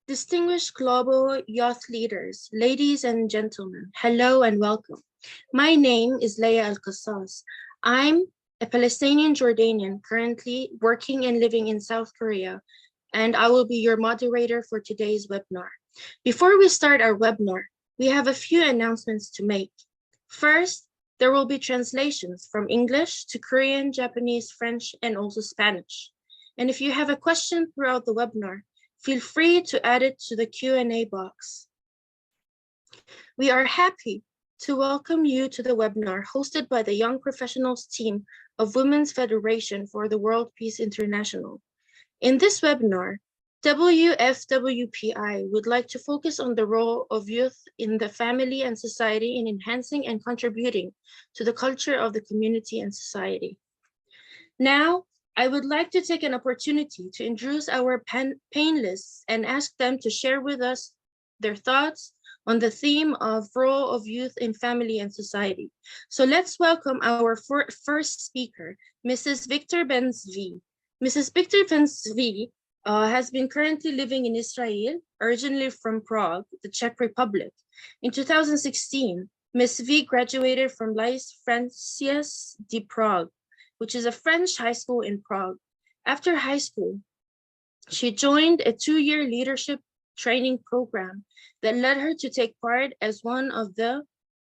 Distinguished global youth leaders, ladies and gentlemen, hello and welcome. My name is Leia Al-Qassas. I'm a Palestinian Jordanian currently working and living in South Korea, and I will be your moderator for today's webinar. Before we start our webinar, we have a few announcements to make. First, there will be translations from English to Korean, Japanese, French, and also Spanish. And if you have a question throughout the webinar, feel free to add it to the Q&A box. We are happy to welcome you to the webinar hosted by the Young Professionals team of Women's Federation for the World Peace International. In this webinar, WFWPI would like to focus on the role of youth in the family and society in enhancing and contributing to the culture of the community and society. Now, I would like to take an opportunity to introduce our panelists and ask them to share with us their thoughts on the theme of role of youth in family and society. So let's welcome our first speaker, Mrs. Victor Ben-Zvi. Mrs. Victor Ben-Zvi has been currently living in Israel, originally from Prague, the Czech Republic. In 2016, Ms. V graduated from Lycée Français de Prague, which is a French high school in Prague. After high school, she joined a 2-year leadership training program that led her to take part as one of the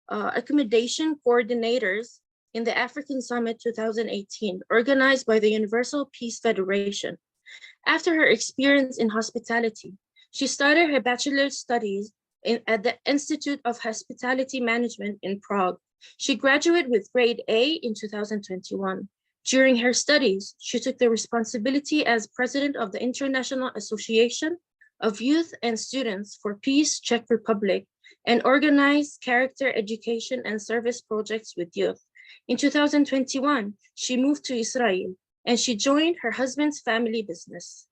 accommodation coordinators in the African Summit 2018, organized by the Universal Peace Federation. After her experience in hospitality, she started her bachelor's studies at the Institute of Hospitality Management in Prague. She graduated with grade A in 2021. During her studies, she took the responsibility as president of the International Association of Youth and Students for Peace, Czech Republic, and organized character education and service projects with youth. In 2021, she moved to Israel and she joined her husband's family business.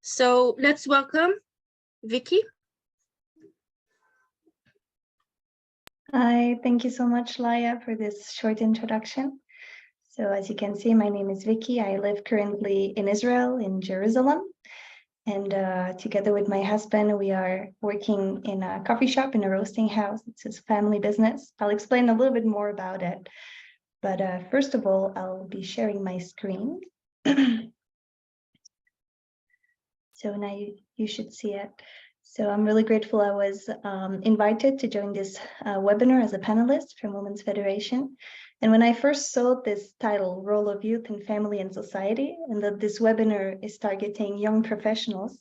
So let's welcome Vicky. Hi, thank you so much, Laia, for this short introduction. So as you can see, my name is Vicky. I live currently in Israel, in Jerusalem. And together with my husband, we are working in a coffee shop, in a roasting house. It's his family business. I'll explain a little bit more about it. But first of all, I'll be sharing my screen. So now you should see it. So I'm really grateful I was invited to join this webinar as a panelist from Women's Federation. And when I first saw this title, Role of Youth in Family and Society, and that this webinar is targeting young professionals,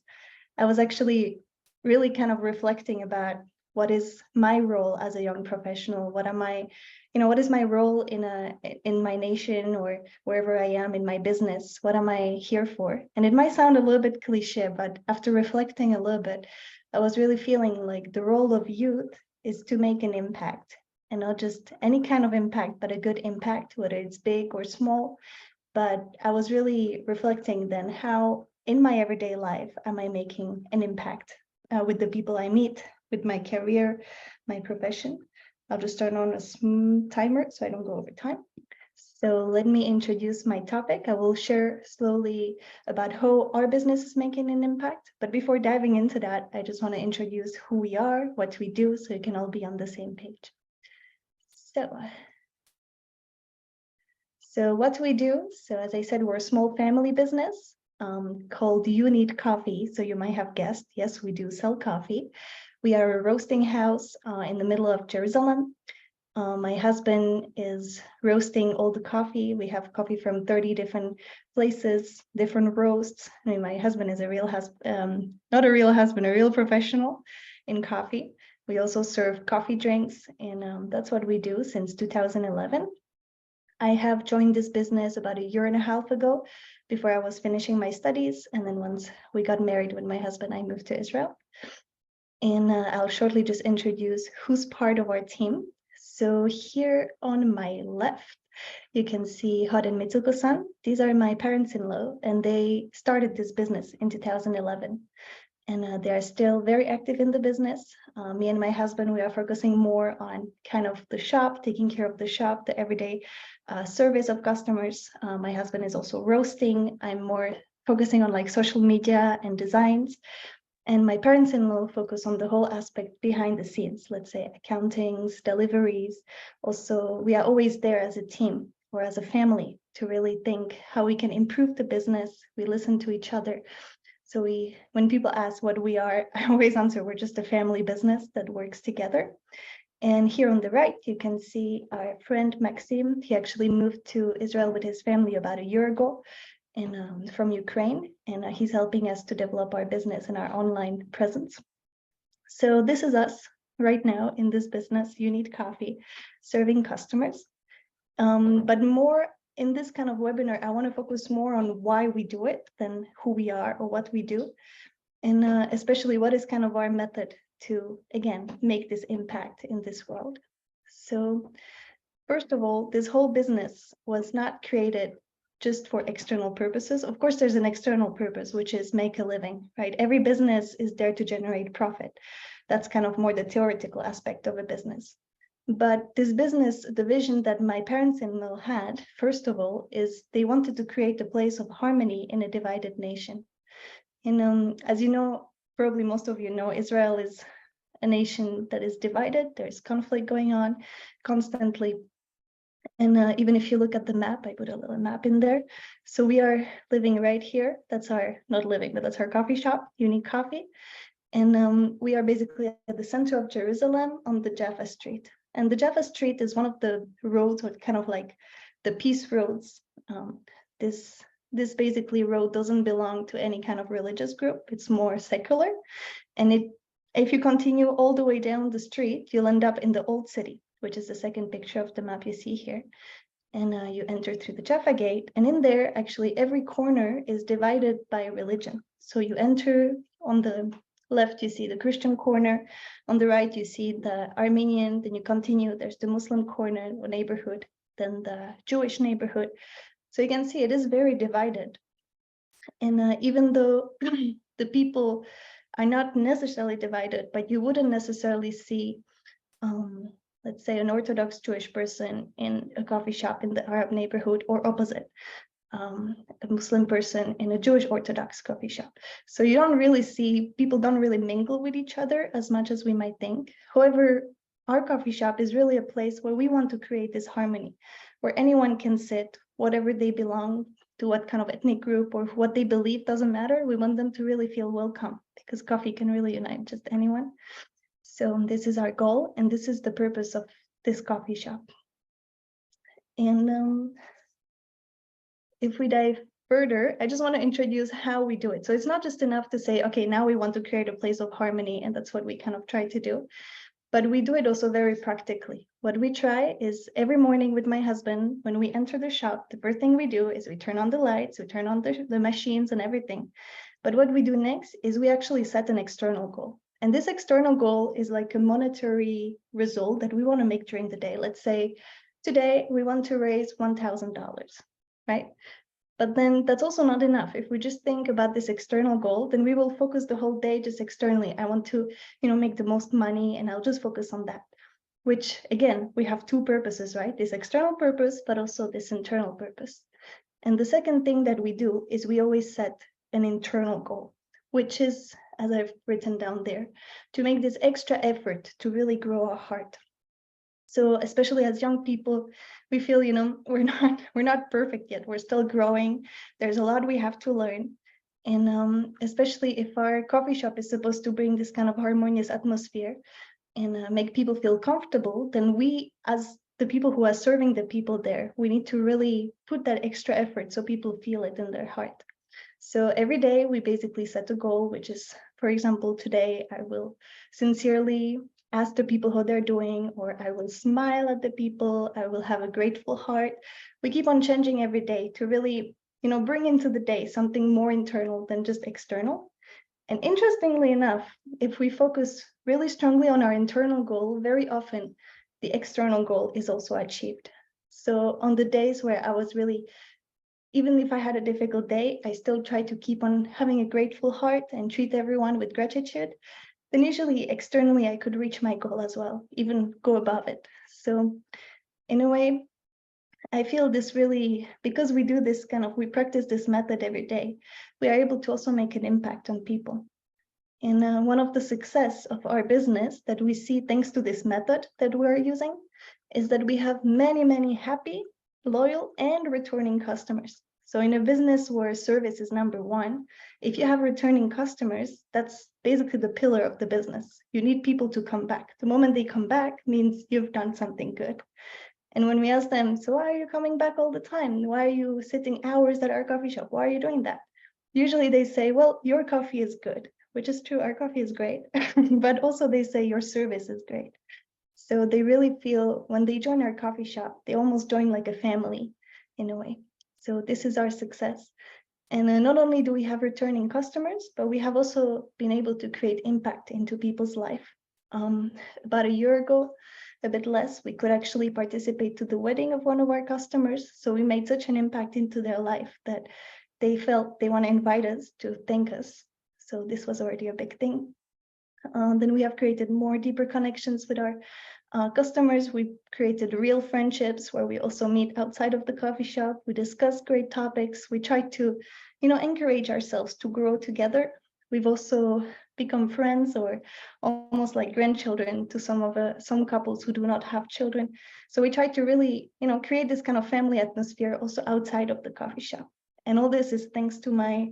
I was actually really kind of reflecting about what is my role as a young professional, what is my role in my nation or wherever I am in my business, what am I here for? And it might sound a little bit cliche, but after reflecting a little bit, I was really feeling like the role of youth is to make an impact. And not just any kind of impact, but a good impact, whether it's big or small. But I was really reflecting then how in my everyday life am I making an impact with the people I meet, with my career, my profession. I'll just turn on a timer so I don't go over time. So let me introduce my topic. I will share slowly about how our business is making an impact. But before diving into that, I just want to introduce who we are, what we do, so you can all be on the same page. So what we do, so as I said, we're a small family business called You Need Coffee. So you might have guessed, yes, we do sell coffee. We are a roasting house in the middle of Jerusalem. My husband is roasting all the coffee. We have coffee from 30 different places, different roasts. I mean, my husband is a real not a real professional in coffee. We also serve coffee drinks, and that's what we do since 2011. I have joined this business about 1.5 years ago, before I was finishing my studies. And then once we got married with my husband, I moved to Israel. And I'll shortly just introduce who's part of our team. So here on my left, you can see Hod and Mitsuko-san. These are my parents-in-law, and they started this business in 2011. And they are still very active in the business. Me and my husband, we are focusing more on kind of the shop, taking care of the shop, the everyday service of customers. My husband is also roasting. I'm more focusing on like social media and designs. And my parents-in-law focus on the whole aspect behind the scenes, let's say accountings, deliveries. Also, we are always there as a team or as a family to really think how we can improve the business. We listen to each other. So when people ask what we are, I always answer, we're just a family business that works together. And here on the right, you can see our friend Maxim. He actually moved to Israel with his family about a year ago, and from Ukraine, and he's helping us to develop our business and our online presence. So this is us right now in this business, You Need Coffee, serving customers. But more in this kind of webinar, I want to focus more on why we do it than who we are or what we do, and especially what is kind of our method to, again, make this impact in this world. So first of all, this whole business was not created just for external purposes. Of course, there's an external purpose, which is make a living, right? Every business is there to generate profit. That's kind of more the theoretical aspect of a business. But this business, the vision that my parents-in-law had, first of all, is they wanted to create a place of harmony in a divided nation. And as you know, probably most of you know, Israel is a nation that is divided. There's conflict going on constantly. And even if you look at the map, I put a little map in there. So we are living right here. That's our, not living, but that's our coffee shop, You Need Coffee. And we are basically at the center of Jerusalem on the Jaffa Street. And the Jaffa Street is one of the roads, or kind of like the peace roads. This basically road doesn't belong to any kind of religious group. It's more secular. And if you continue all the way down the street, you'll end up in the old city, which is the second picture of the map you see here. And you enter through the Jaffa Gate. And in there, actually, every corner is divided by religion. So you enter on the left, you see the Christian corner. On the right, you see the Armenian. Then you continue, there's the Muslim corner or neighborhood, then the Jewish neighborhood. So you can see it is very divided. And even though the people are not necessarily divided, but you wouldn't necessarily see let's say an Orthodox Jewish person in a coffee shop in the Arab neighborhood, or opposite, a Muslim person in a Jewish Orthodox coffee shop. So you don't really see, people don't really mingle with each other as much as we might think. However, our coffee shop is really a place where we want to create this harmony, where anyone can sit, whatever they belong to, what kind of ethnic group or what they believe, doesn't matter. We want them to really feel welcome, because coffee can really unite just anyone. So this is our goal, and this is the purpose of this coffee shop. And if we dive further, I just want to introduce how we do it. So it's not just enough to say, okay, now we want to create a place of harmony, and that's what we kind of try to do. But we do it also very practically. What we try is every morning with my husband, when we enter the shop, the first thing we do is we turn on the lights, we turn on the machines and everything. But what we do next is we actually set an external goal. And this external goal is like a monetary result that we want to make during the day. Let's say today we want to raise $1,000, right? But then that's also not enough. If we just think about this external goal, then we will focus the whole day just externally. I want to, make the most money, and I'll just focus on that. Which, again, we have two purposes, right? This external purpose, but also this internal purpose. And the second thing that we do is we always set an internal goal, which is, as I've written down there, to make this extra effort to really grow our heart. So especially as young people, we feel, we're not perfect yet. We're still growing. There's a lot we have to learn. And especially if our coffee shop is supposed to bring this kind of harmonious atmosphere and make people feel comfortable, then we, as the people who are serving the people there, we need to really put that extra effort so people feel it in their heart. So every day we basically set a goal, which is, for example, today I will sincerely ask the people how they're doing, or I will smile at the people, I will have a grateful heart. We keep on changing every day to really, bring into the day something more internal than just external. And interestingly enough, if we focus really strongly on our internal goal, very often the external goal is also achieved. So on the days where I was really, even if I had a difficult day, I still try to keep on having a grateful heart and treat everyone with gratitude. Then usually externally, I could reach my goal as well, even go above it. So in a way, I feel this really, because we do this we practice this method every day, we are able to also make an impact on people. And one of the success of our business that we see thanks to this method that we're using is that we have many, many happy, loyal, and returning customers. So in a business where service is number one, if you have returning customers, that's basically the pillar of the business. You need people to come back. The moment they come back means you've done something good. And when we ask them, so why are you coming back all the time? Why are you sitting hours at our coffee shop? Why are you doing that? Usually they say, well, your coffee is good, which is true. Our coffee is great. But also they say your service is great. So they really feel when they join our coffee shop, they almost join like a family in a way. So this is our success. And not only do we have returning customers, but we have also been able to create impact into people's life. About a year ago, a bit less, we could actually participate to the wedding of one of our customers. So we made such an impact into their life that they felt they want to invite us to thank us. So this was already a big thing. Then we have created more deeper connections with our customers. We created real friendships where we also meet outside of the coffee shop. We discuss great topics. We try to, encourage ourselves to grow together. We've also become friends or almost like grandchildren to some couples who do not have children. So we try to really, create this kind of family atmosphere also outside of the coffee shop. And all this is thanks to my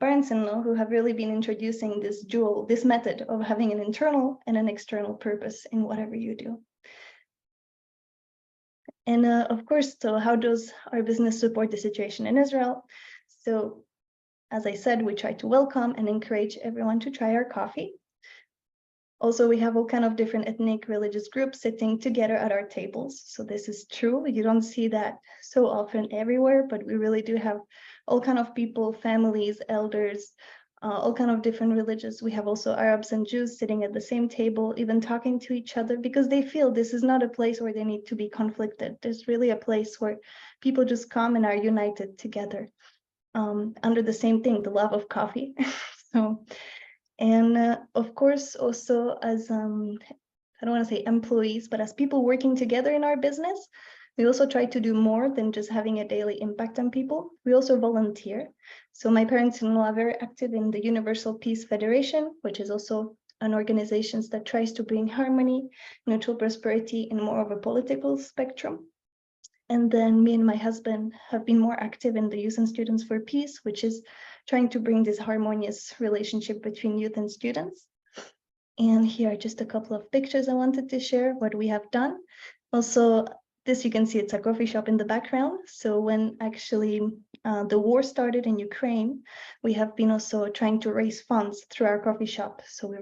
parents-in-law who have really been introducing this method of having an internal and an external purpose in whatever you do. And of course, so how does our business support the situation in Israel? So as I said, we try to welcome and encourage everyone to try our coffee. Also, we have all kind of different ethnic religious groups sitting together at our tables. So this is true. You don't see that so often everywhere, but we really do have all kind of people, families, elders, all kind of different religions. We have also Arabs and Jews sitting at the same table, even talking to each other because they feel this is not a place where they need to be conflicted. There's really a place where people just come and are united together under the same thing, the love of coffee. And of course, also as, I don't want to say employees, but as people working together in our business, we also try to do more than just having a daily impact on people. We also volunteer. So my parents-in-law are very active in the Universal Peace Federation, which is also an organization that tries to bring harmony, mutual prosperity in more of a political spectrum. And then me and my husband have been more active in the Youth and Students for Peace, which is trying to bring this harmonious relationship between youth and students. And here are just a couple of pictures I wanted to share what we have done. Also, this you can see it's a coffee shop in the background. So when actually the war started in Ukraine, we have been also trying to raise funds through our coffee shop. So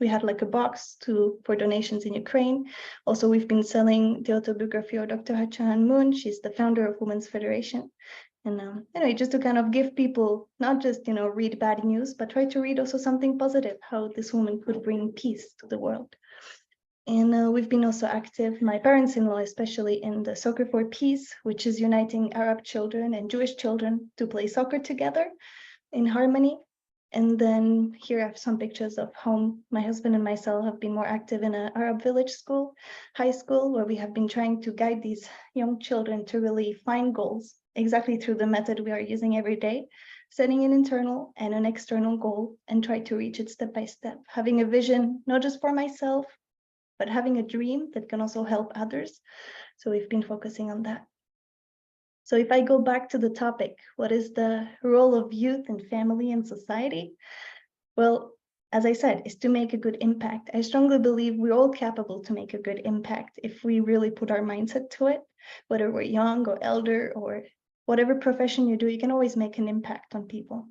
we had like a box for donations in Ukraine. Also, we've been selling the autobiography of Dr. Hachahan Moon. She's the founder of Women's Federation. And anyway, just to kind of give people, not just, read bad news, but try to read also something positive, how this woman could bring peace to the world. And we've been also active, my parents-in-law, especially in the Soccer for Peace, which is uniting Arab children and Jewish children to play soccer together in harmony. And then here I have some pictures of how my husband and myself have been more active in an Arab village school, high school, where we have been trying to guide these young children to really find goals exactly through the method we are using every day, setting an internal and an external goal and try to reach it step by step, having a vision, not just for myself, but having a dream that can also help others. So we've been focusing on that. So if I go back to the topic, what is the role of youth and family in society? Well, as I said, is to make a good impact. I strongly believe we're all capable to make a good impact if we really put our mindset to it, whether we're young or elder or whatever profession you do, you can always make an impact on people.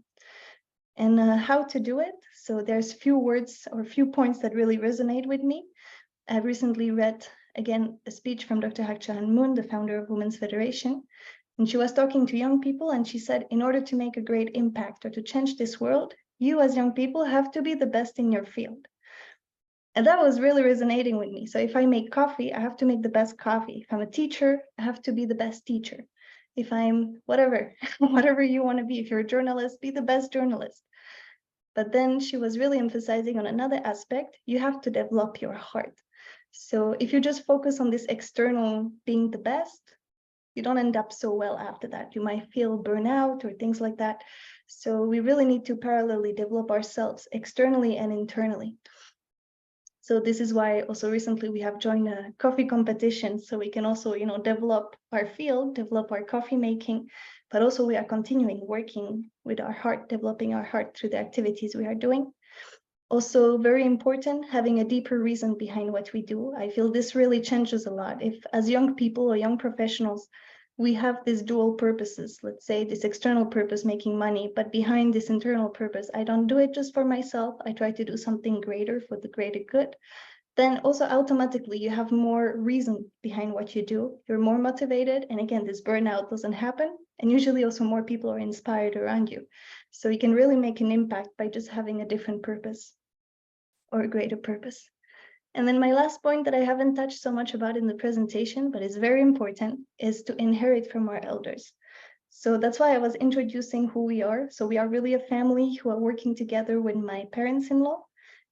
And how to do it? So there's few words or few points that really resonate with me. I've recently read, again, a speech from Dr. Hachahan Moon, the founder of Women's Federation. And she was talking to young people and she said, in order to make a great impact or to change this world, you as young people have to be the best in your field. And that was really resonating with me. So if I make coffee, I have to make the best coffee. If I'm a teacher, I have to be the best teacher. If I'm whatever, whatever you want to be, if you're a journalist, be the best journalist. But then she was really emphasizing on another aspect, you have to develop your heart. So if you just focus on this external being the best, you don't end up so well after that. You might feel burnout or things like that. So we really need to parallelly develop ourselves externally and internally. So this is why also recently we have joined a coffee competition, so we can also, develop our field, develop our coffee making, but also we are continuing working with our heart, developing our heart through the activities we are doing. Also very important, having a deeper reason behind what we do. I feel this really changes a lot. If as young people or young professionals, we have these dual purposes, let's say this external purpose, making money, but behind this internal purpose, I don't do it just for myself. I try to do something greater for the greater good. Then also automatically you have more reason behind what you do. You're more motivated. And again, this burnout doesn't happen. And usually also more people are inspired around you. So you can really make an impact by just having a different purpose or a greater purpose. And then my last point that I haven't touched so much about in the presentation, but is very important, is to inherit from our elders. So that's why I was introducing who we are. So we are really a family who are working together with my parents-in-law.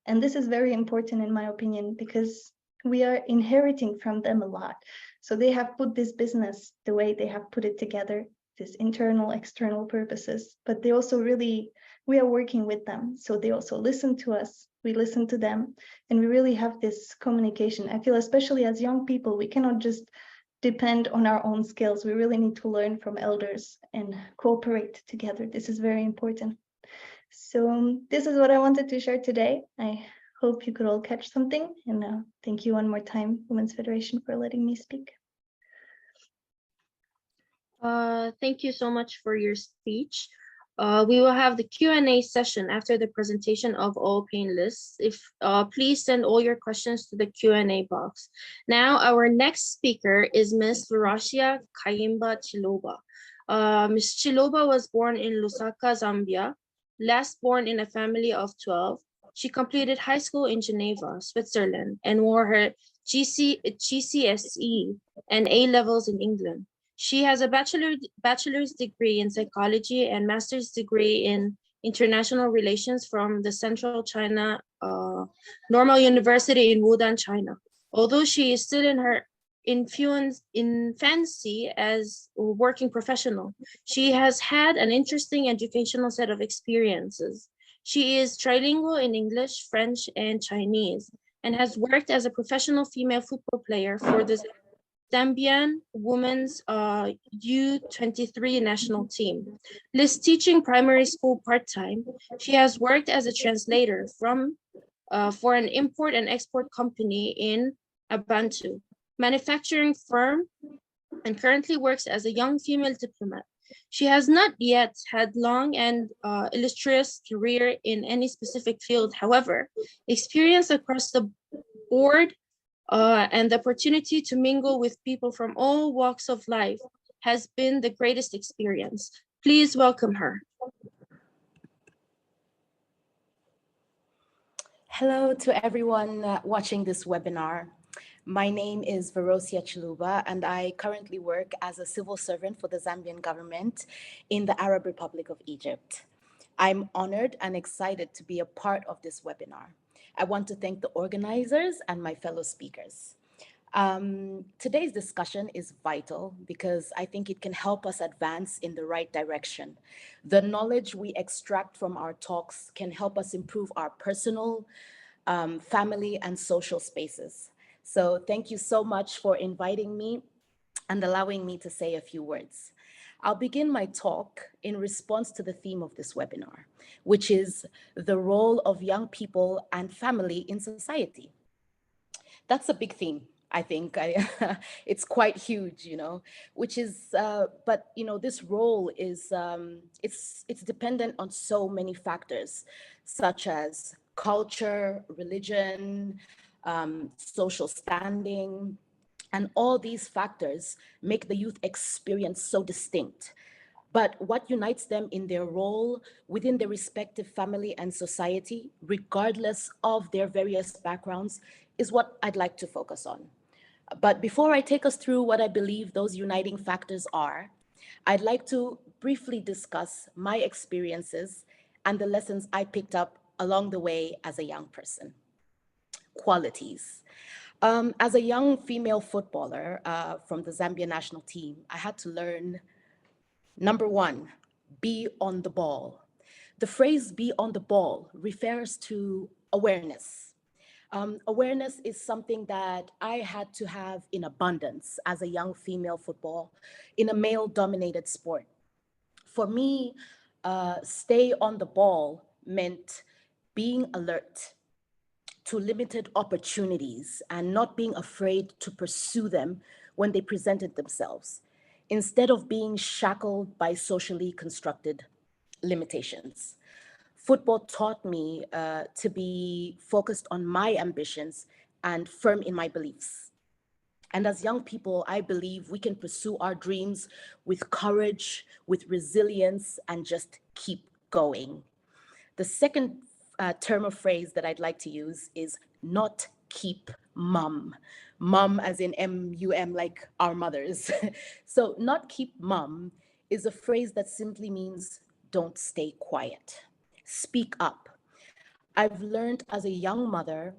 And this is very important in my opinion, because we are inheriting from them a lot. So they have put this business the way they have put it together, this internal, external purposes, but they also really, we are working with them. So they also listen to us, we listen to them, and we really have this communication. I feel especially as young people, we cannot just depend on our own skills. We really need to learn from elders and cooperate together. This is very important. So this is what I wanted to share today. I hope you could all catch something. And thank you one more time, Women's Federation, for letting me speak. Thank you so much for your speech. We will have the Q&A session after the presentation of all panelists. Please send all your questions to the Q&A box. Now, our next speaker is Ms. Veracia Kayimba Chiloba. Ms. Chiloba was born in Lusaka, Zambia, last born in a family of 12. She completed high school in Geneva, Switzerland, and wore her GCSE and A levels in England. She has a bachelor's degree in psychology and master's degree in international relations from the Central China Normal University in Wudan, China. Although she is still in her infancy as a working professional, she has had an interesting educational set of experiences. She is trilingual in English, French, and Chinese, and has worked as a professional female football player for the Zambian women's U23 national team. Liz teaching primary school part-time. She has worked as a translator for an import and export company in Abantu manufacturing firm, and currently works as a young female diplomat. She has not yet had long and illustrious career in any specific field. However, experience across the board and the opportunity to mingle with people from all walks of life has been the greatest experience. Please welcome her. Hello to everyone watching this webinar. My name is Veracia Chiluba, and I currently work as a civil servant for the Zambian government in the Arab Republic of Egypt. I'm honored and excited to be a part of this webinar. I want to thank the organizers and my fellow speakers. Today's discussion is vital because I think it can help us advance in the right direction. The knowledge we extract from our talks can help us improve our personal, family, and social spaces. So thank you so much for inviting me and allowing me to say a few words. I'll begin my talk in response to the theme of this webinar, which is the role of young people and family in society. That's a big theme. I think it's quite huge, which is, but this role is, it's dependent on so many factors, such as culture, religion, social standing, and all these factors make the youth experience so distinct. But what unites them in their role within their respective family and society, regardless of their various backgrounds, is what I'd like to focus on. But before I take us through what I believe those uniting factors are, I'd like to briefly discuss my experiences and the lessons I picked up along the way as a young person. Qualities. As a young female footballer from the Zambia national team, I had to learn, number one, be on the ball. The phrase "be on the ball" refers to awareness. Awareness is something that I had to have in abundance as a young female football in a male dominated sport. For me, stay on the ball meant being alert to limited opportunities and not being afraid to pursue them when they presented themselves, instead of being shackled by socially constructed limitations. Football taught me to be focused on my ambitions and firm in my beliefs. And as young people, I believe we can pursue our dreams with courage, with resilience, and just keep going. The second term of phrase that I'd like to use is "not keep mum." Mum as in M-U-M, like our mothers. So "not keep mum" is a phrase that simply means don't stay quiet. Speak up. I've learned as a young mother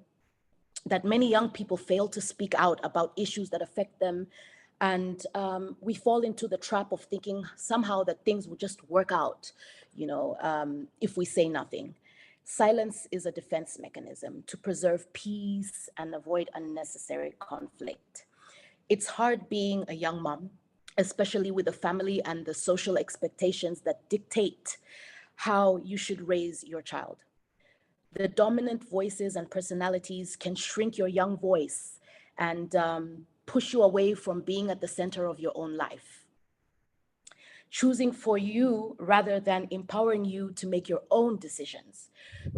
that many young people fail to speak out about issues that affect them. And we fall into the trap of thinking somehow that things will just work out, if we say nothing. Silence is a defense mechanism to preserve peace and avoid unnecessary conflict. It's hard being a young mom, especially with the family and the social expectations that dictate how you should raise your child. The dominant voices and personalities can shrink your young voice and push you away from being at the center of your own life. Choosing for you rather than empowering you to make your own decisions.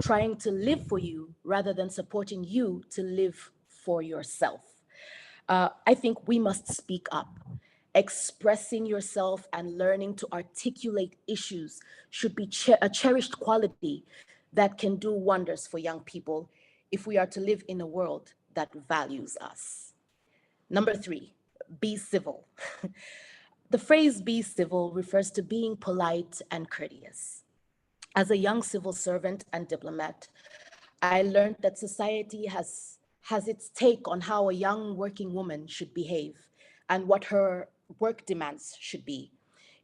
Trying to live for you rather than supporting you to live for yourself. I think we must speak up. Expressing yourself and learning to articulate issues should be a cherished quality that can do wonders for young people if we are to live in a world that values us. Number 3, be civil. The phrase "be civil" refers to being polite and courteous. As a young civil servant and diplomat, I learned that society has its take on how a young working woman should behave and what her work demands should be.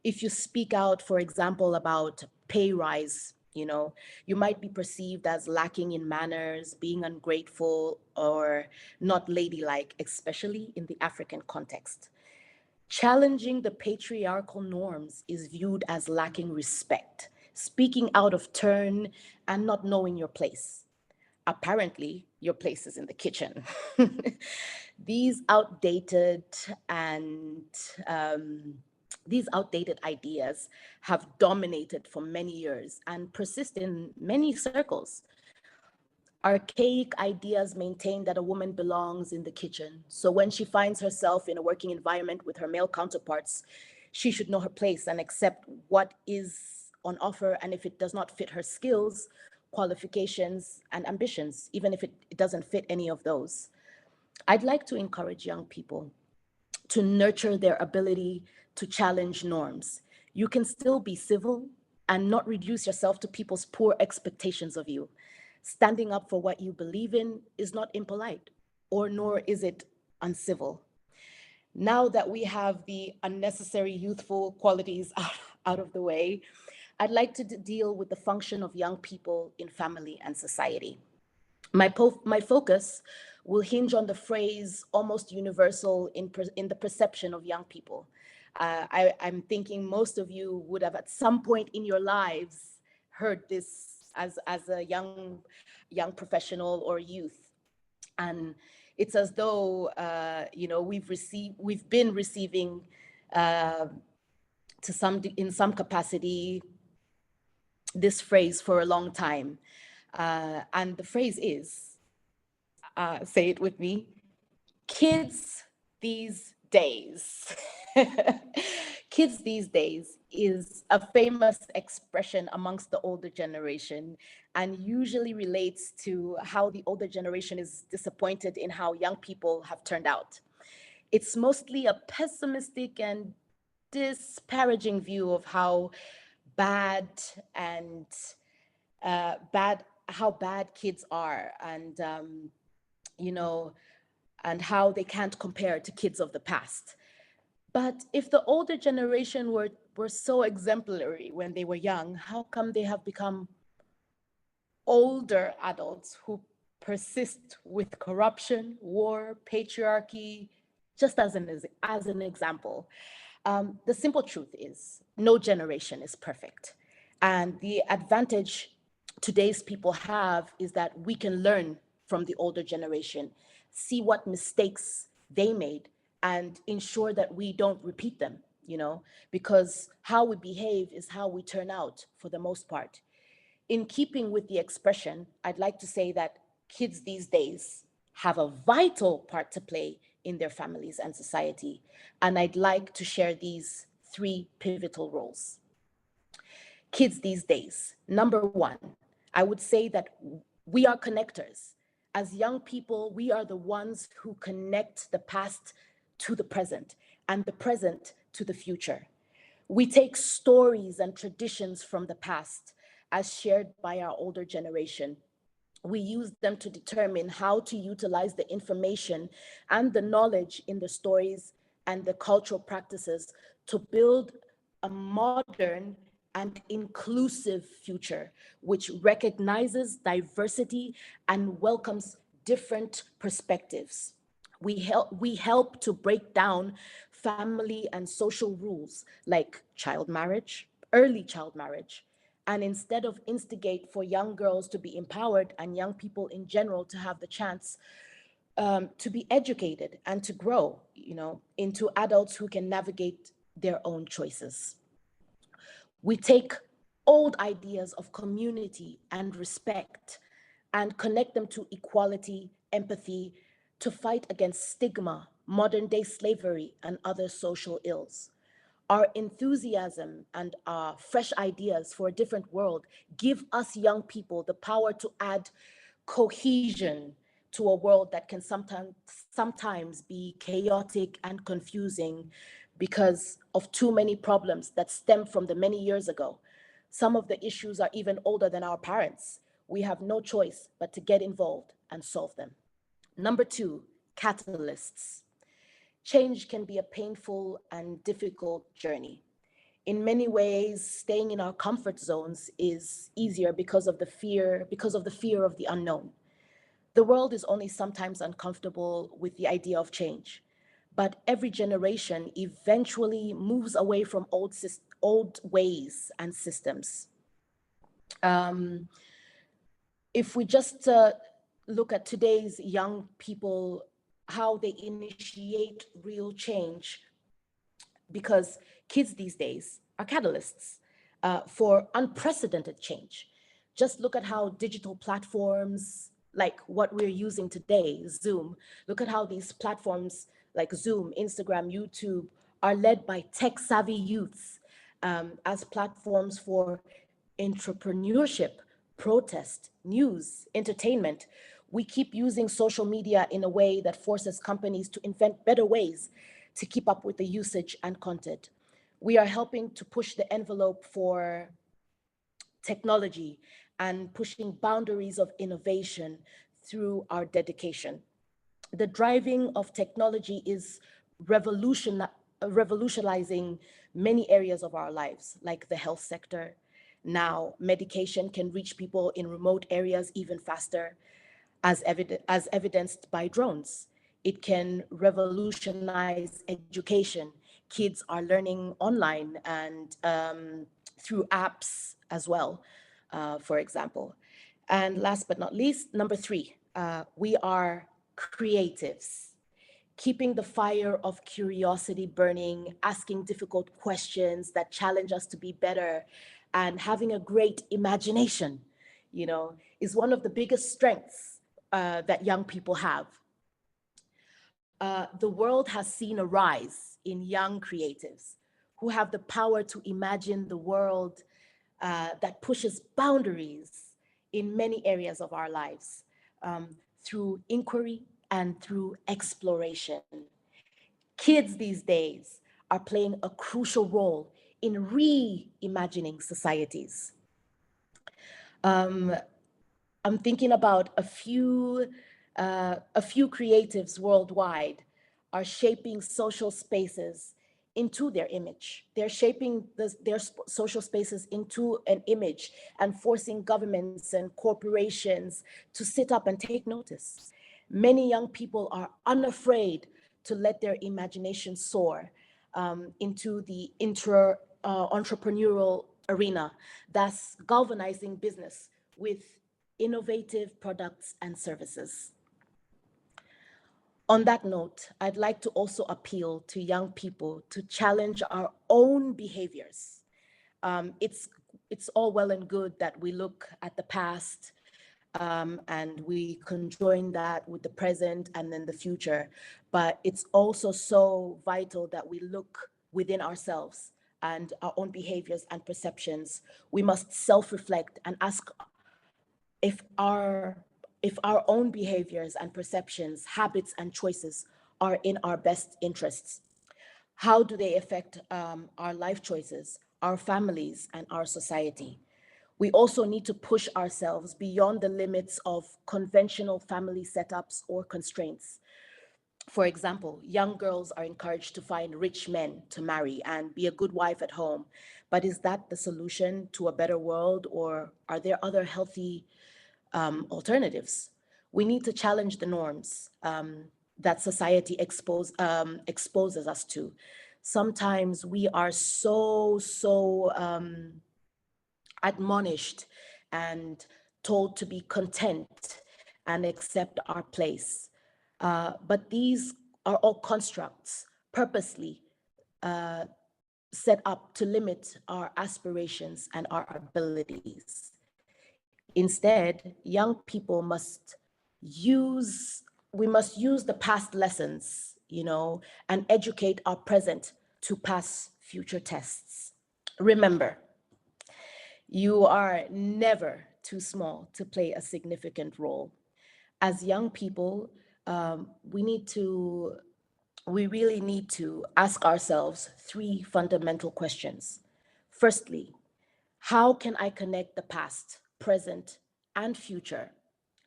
If you speak out, for example, about pay rise, you might be perceived as lacking in manners, being ungrateful, or not ladylike, especially in the African context. Challenging the patriarchal norms is viewed as lacking respect, speaking out of turn, and not knowing your place. Apparently, your place is in the kitchen. These outdated and these outdated ideas have dominated for many years and persist in many circles. Archaic ideas maintain that a woman belongs in the kitchen. So when she finds herself in a working environment with her male counterparts, she should know her place and accept what is on offer. And if it does not fit her skills, qualifications, and ambitions, even if it doesn't fit any of those. I'd like to encourage young people to nurture their ability to challenge norms. You can still be civil and not reduce yourself to people's poor expectations of you. Standing up for what you believe in is not impolite, or nor is it uncivil. Now that we have the unnecessary youthful qualities out of the way, I'd like to deal with the function of young people in family and society. My focus will hinge on the phrase "almost universal" in the perception of young people. I'm thinking most of you would have at some point in your lives heard this as a young professional or youth. And it's as though we've been receiving in some capacity this phrase for a long time. And the phrase is, say it with me, "kids these days." Kids these days is a famous expression amongst the older generation and usually relates to how the older generation is disappointed in how young people have turned out. It's mostly a pessimistic and disparaging view of how bad and how bad kids are, and and how they can't compare to kids of the past. But if the older generation were so exemplary when they were young, how come they have become older adults who persist with corruption, war, patriarchy, just as an example? The simple truth is no generation is perfect. And the advantage today's people have is that we can learn from the older generation, see what mistakes they made, and ensure that we don't repeat them, because how we behave is how we turn out for the most part. In keeping with the expression, I'd like to say that kids these days have a vital part to play in their families and society. And I'd like to share these three pivotal roles. Kids these days, number one, I would say that we are connectors. As young people, we are the ones who connect the past to the present and the present to the future. We take stories and traditions from the past as shared by our older generation. We use them to determine how to utilize the information and the knowledge in the stories and the cultural practices to build a modern and inclusive future, which recognizes diversity and welcomes different perspectives. We help to break down family and social rules like child marriage, early child marriage, and instead of instigate for young girls to be empowered and young people in general to have the chance to be educated and to grow, into adults who can navigate their own choices. We take old ideas of community and respect and connect them to equality, empathy, to fight against stigma, modern day slavery, and other social ills. Our enthusiasm and our fresh ideas for a different world give us young people the power to add cohesion to a world that can sometimes be chaotic and confusing because of too many problems that stem from the many years ago. Some of the issues are even older than our parents. We have no choice but to get involved and solve them. Number two, catalysts. Change can be a painful and difficult journey. In many ways, staying in our comfort zones is easier because of the fear of the unknown. The world is only sometimes uncomfortable with the idea of change, but every generation eventually moves away from old ways and systems. Um, if we just look at today's young people, how they initiate real change, because kids these days are catalysts for unprecedented change. Just look at how digital platforms like what we're using today, Zoom, look at how these platforms like Zoom, Instagram, YouTube are led by tech savvy youths as platforms for entrepreneurship, protest, news, entertainment. We keep using social media in a way that forces companies to invent better ways to keep up with the usage and content. We are helping to push the envelope for technology and pushing boundaries of innovation through our dedication. The driving of technology is revolutionizing many areas of our lives, like the health sector. Now, medication can reach people in remote areas even faster, as evidenced by drones. It can revolutionize education. Kids are learning online and through apps as well, for example. And last but not least, number three, we are creatives, keeping the fire of curiosity burning, asking difficult questions that challenge us to be better, and having a great imagination, is one of the biggest strengths that young people have. The world has seen a rise in young creatives who have the power to imagine the world that pushes boundaries in many areas of our lives through inquiry and through exploration. Kids these days are playing a crucial role in reimagining societies. Um, I'm thinking about a few creatives worldwide are shaping social spaces into their image. They're shaping their social spaces into an image and forcing governments and corporations to sit up and take notice. Many young people are unafraid to let their imagination soar into the entrepreneurial arena, thus galvanizing business with innovative products and services. On that note, I'd like to also appeal to young people to challenge our own behaviors. It's all well and good that we look at the past and we conjoin that with the present and then the future, but it's also so vital that we look within ourselves and our own behaviors and perceptions. We must self-reflect and ask if our own behaviors and perceptions, habits and choices are in our best interests. How do they affect our life choices, our families, and our society? We also need to push ourselves beyond the limits of conventional family setups or constraints. For example, young girls are encouraged to find rich men to marry and be a good wife at home. But is that the solution to a better world, or are there other healthy alternatives? We need to challenge the norms that society exposes us to. Sometimes we are so admonished and told to be content and accept our place. But these are all constructs purposely set up to limit our aspirations and our abilities. Instead, young people we must use the past lessons, and educate our present to pass future tests. Remember, you are never too small to play a significant role. As young people, we really need to ask ourselves three fundamental questions. Firstly, how can I connect the past, present, and future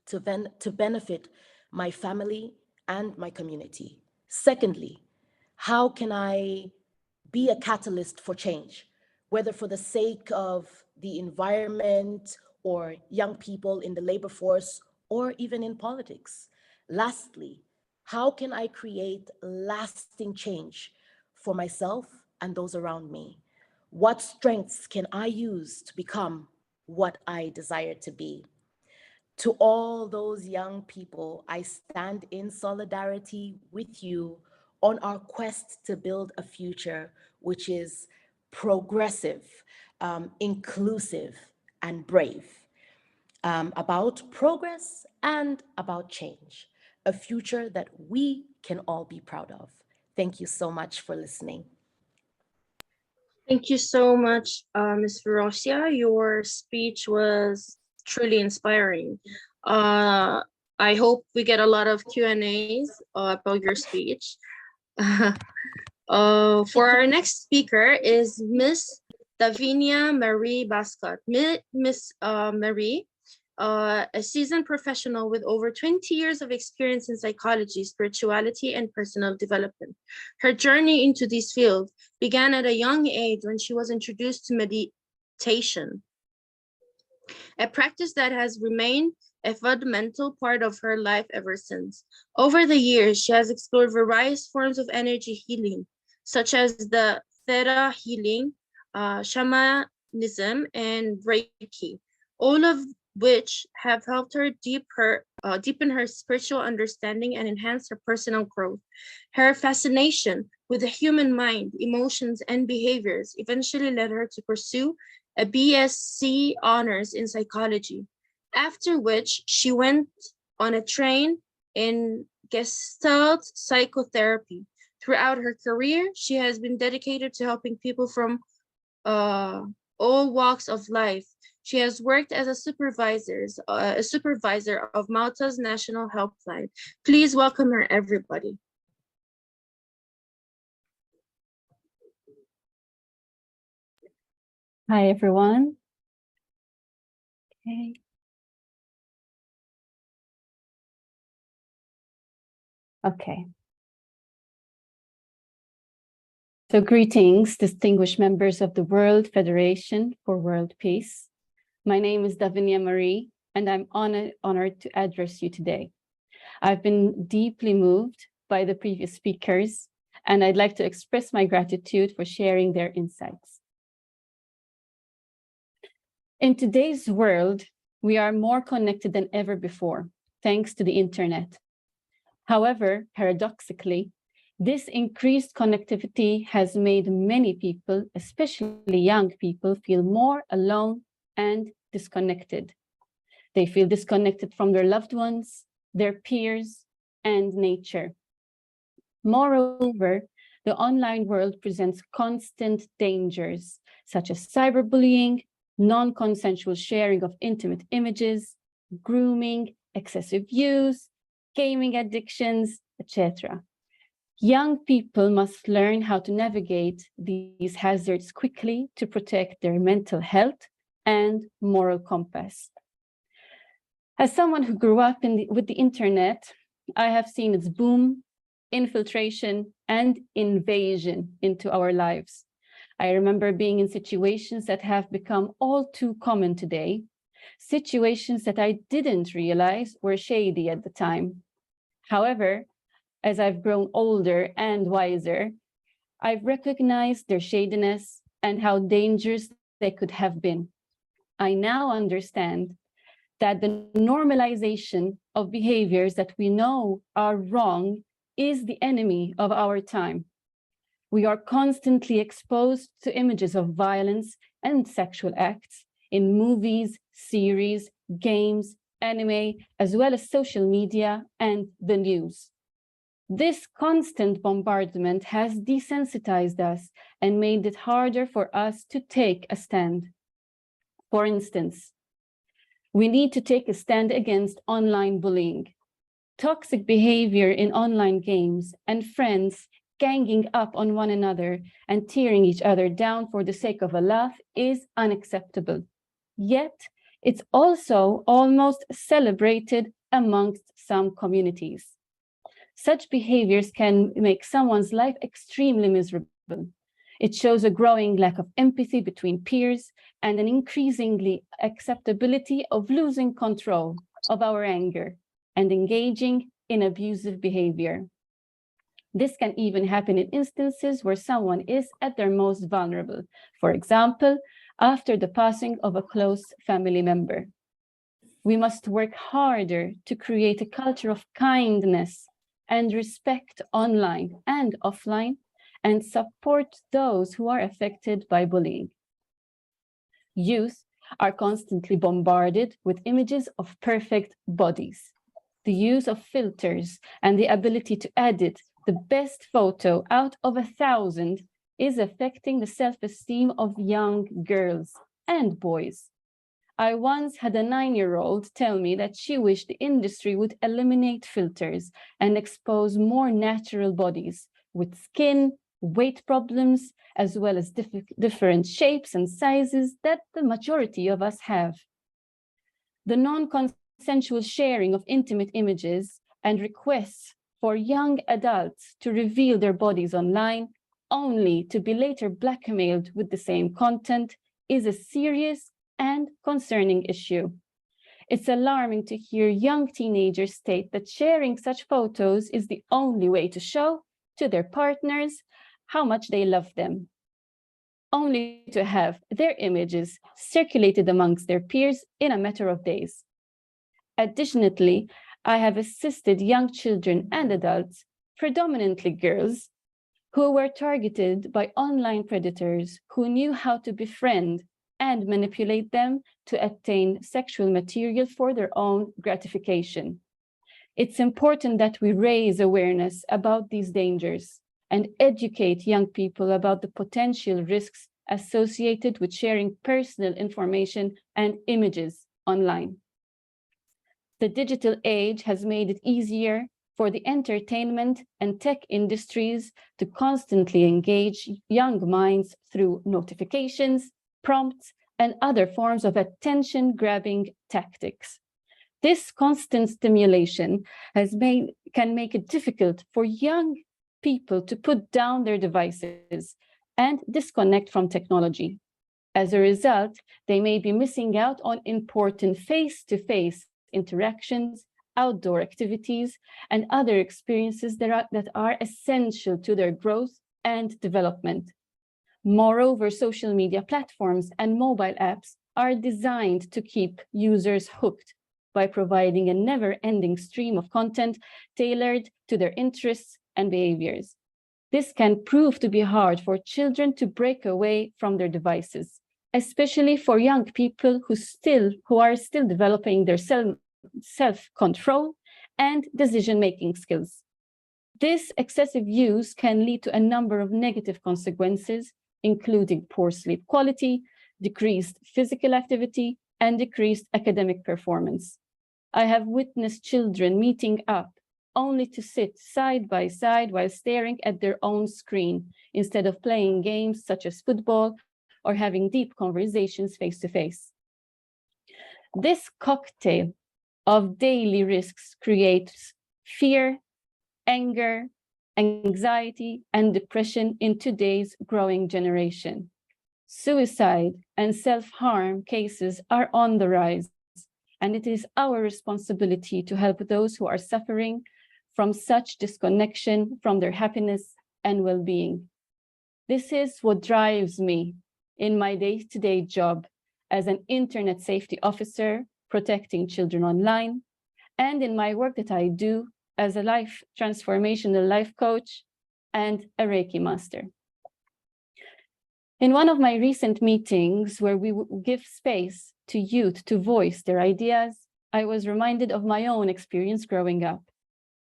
to benefit my family and my community? Secondly, how can I be a catalyst for change, whether for the sake of the environment or young people in the labor force or even in politics? Lastly, how can I create lasting change for myself and those around me? What strengths can I use to become what I desire to be? To all those young people, I stand in solidarity with you on our quest to build a future which is progressive, inclusive, and brave, about progress and about change, a future that we can all be proud of. Thank you so much for listening. Thank you so much, Ms. Ferocia. Your speech was truly inspiring. I hope we get a lot of Q&As about your speech. For our next speaker is Miss Davinia Marie Bascott. Miss Marie, a seasoned professional with over 20 years of experience in psychology, spirituality, and personal development. Her journey into this field began at a young age when she was introduced to meditation, a practice that has remained a fundamental part of her life ever since. Over the years, she has explored various forms of energy healing, such as the Theta healing, shamanism, and Reiki, all of which have helped her deepen her spiritual understanding and enhance her personal growth. Her fascination with the human mind, emotions, and behaviors eventually led her to pursue a BSc honors in psychology, after which she went on a train in Gestalt psychotherapy. Throughout her career, she has been dedicated to helping people from all walks of life. She has worked as a supervisor of Malta's National Helpline. Please welcome her, everybody. Hi, everyone. Okay. Okay. So greetings, distinguished members of the World Federation for World Peace. My name is Davinia Marie, and I'm honored to address you today. I've been deeply moved by the previous speakers, and I'd like to express my gratitude for sharing their insights. In today's world, we are more connected than ever before, thanks to the internet. However, paradoxically, this increased connectivity has made many people, especially young people, feel more alone and disconnected. They feel disconnected from their loved ones, their peers, and nature. Moreover, the online world presents constant dangers, such as cyberbullying, non-consensual sharing of intimate images, grooming, excessive use, gaming addictions, etc. Young people must learn how to navigate these hazards quickly to protect their mental health and moral compass. As someone who grew up with the internet, I have seen its boom, infiltration, and invasion into our lives. I remember being in situations that have become all too common today, situations that I didn't realize were shady at the time. However, as I've grown older and wiser, I've recognized their shadiness and how dangerous they could have been. I now understand that the normalization of behaviors that we know are wrong is the enemy of our time. We are constantly exposed to images of violence and sexual acts in movies, series, games, anime, as well as social media and the news. This constant bombardment has desensitized us and made it harder for us to take a stand. For instance, we need to take a stand against online bullying. Toxic behavior in online games and friends ganging up on one another and tearing each other down for the sake of a laugh is unacceptable. Yet, it's also almost celebrated amongst some communities. Such behaviors can make someone's life extremely miserable. It shows a growing lack of empathy between peers and an increasingly acceptability of losing control of our anger and engaging in abusive behavior. This can even happen in instances where someone is at their most vulnerable, for example, after the passing of a close family member. We must work harder to create a culture of kindness and respect online and offline, and support those who are affected by bullying. Youth are constantly bombarded with images of perfect bodies. The use of filters and the ability to edit the best photo out of 1,000 is affecting the self-esteem of young girls and boys. I once had a 9-year-old tell me that she wished the industry would eliminate filters and expose more natural bodies with skin, weight problems, as well as different shapes and sizes that the majority of us have. The non-consensual sharing of intimate images and requests for young adults to reveal their bodies online only to be later blackmailed with the same content is a serious and concerning issue. It's alarming to hear young teenagers state that sharing such photos is the only way to show to their partners how much they love them, only to have their images circulated amongst their peers in a matter of days. Additionally, I have assisted young children and adults, predominantly girls, who were targeted by online predators who knew how to befriend and manipulate them to attain sexual material for their own gratification. It's important that we raise awareness about these dangers and educate young people about the potential risks associated with sharing personal information and images online. The digital age has made it easier for the entertainment and tech industries to constantly engage young minds through notifications, prompts, and other forms of attention-grabbing tactics. This constant stimulation can make it difficult for young people to put down their devices and disconnect from technology. As a result, they may be missing out on important face-to-face interactions, outdoor activities, and other experiences that are essential to their growth and development. Moreover, social media platforms and mobile apps are designed to keep users hooked by providing a never-ending stream of content tailored to their interests and behaviors. This can prove to be hard for children to break away from their devices, especially for young people who are still developing their self-control and decision-making skills. This excessive use can lead to a number of negative consequences, including poor sleep quality, decreased physical activity, and decreased academic performance. I have witnessed children meeting up only to sit side by side while staring at their own screen instead of playing games such as football or having deep conversations face to face. This cocktail of daily risks creates fear, anger, anxiety, and depression in today's growing generation. Suicide and self-harm cases are on the rise, and it is our responsibility to help those who are suffering from such disconnection from their happiness and well-being. This is what drives me in my day-to-day job as an internet safety officer protecting children online, and in my work that I do as a transformational life coach and a Reiki master. In one of my recent meetings where we give space to youth to voice their ideas, I was reminded of my own experience growing up.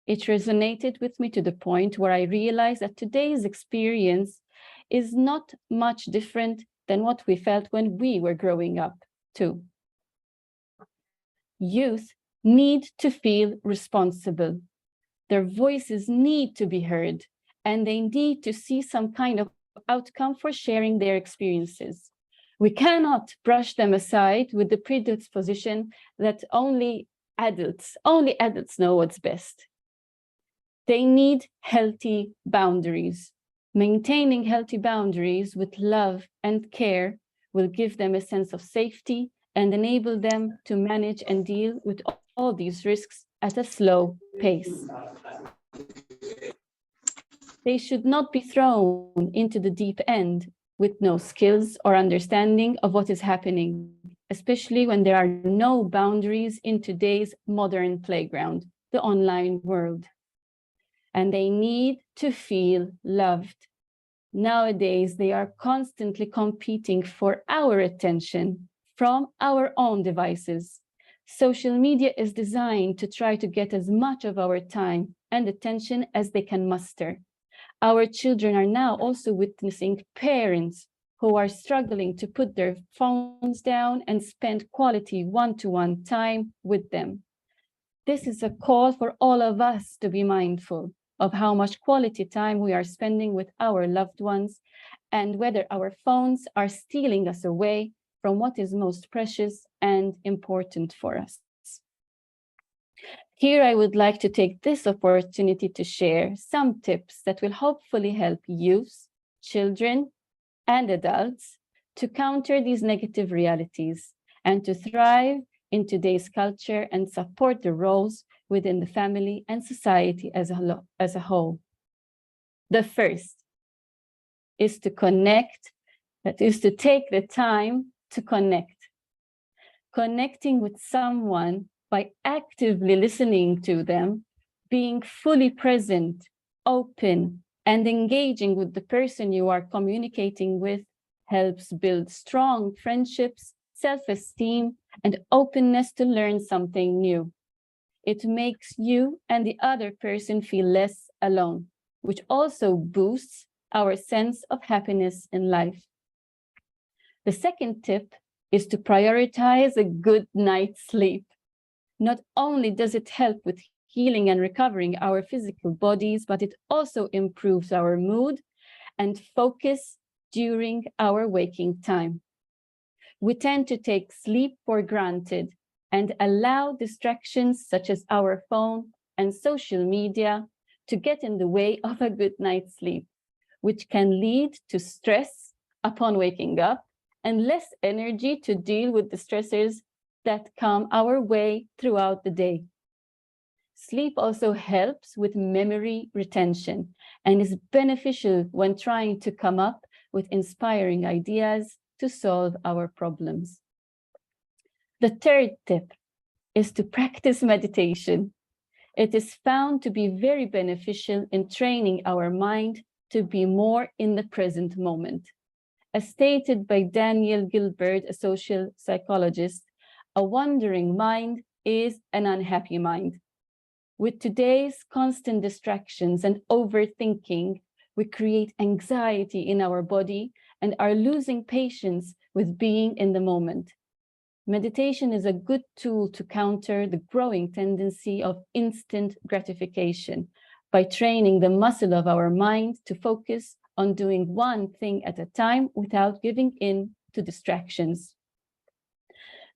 It resonated with me to the point where I realized that today's experience is not much different than what we felt when we were growing up too. Youth need to feel responsible. Their voices need to be heard, and they need to see some kind of outcome for sharing their experiences. We cannot brush them aside with the predisposition that only adults know what's best. They need healthy boundaries. Maintaining healthy boundaries with love and care will give them a sense of safety and enable them to manage and deal with all these risks at a slow pace. They should not be thrown into the deep end with no skills or understanding of what is happening, especially when there are no boundaries in today's modern playground, the online world. And they need to feel loved. Nowadays, they are constantly competing for our attention from our own devices. Social media is designed to try to get as much of our time and attention as they can muster. Our children are now also witnessing parents who are struggling to put their phones down and spend quality one-to-one time with them. This is a call for all of us to be mindful of how much quality time we are spending with our loved ones and whether our phones are stealing us away from what is most precious and important for us. Here, I would like to take this opportunity to share some tips that will hopefully help youth, children, and adults to counter these negative realities and to thrive in today's culture and support the roles within the family and society as a whole. The first is to connect, that is to take the time to connect. Connecting with someone by actively listening to them, being fully present, open, and engaging with the person you are communicating with helps build strong friendships, self-esteem, and openness to learn something new. It makes you and the other person feel less alone, which also boosts our sense of happiness in life. The second tip is to prioritize a good night's sleep. Not only does it help with healing and recovering our physical bodies, but it also improves our mood and focus during our waking time. We tend to take sleep for granted and allow distractions such as our phone and social media to get in the way of a good night's sleep, which can lead to stress upon waking up and less energy to deal with the stressors that come our way throughout the day. Sleep also helps with memory retention and is beneficial when trying to come up with inspiring ideas to solve our problems. The third tip is to practice meditation. It is found to be very beneficial in training our mind to be more in the present moment. As stated by Daniel Gilbert, a social psychologist, a wandering mind is an unhappy mind. With today's constant distractions and overthinking, we create anxiety in our body and are losing patience with being in the moment. Meditation is a good tool to counter the growing tendency of instant gratification by training the muscle of our mind to focus on doing one thing at a time without giving in to distractions.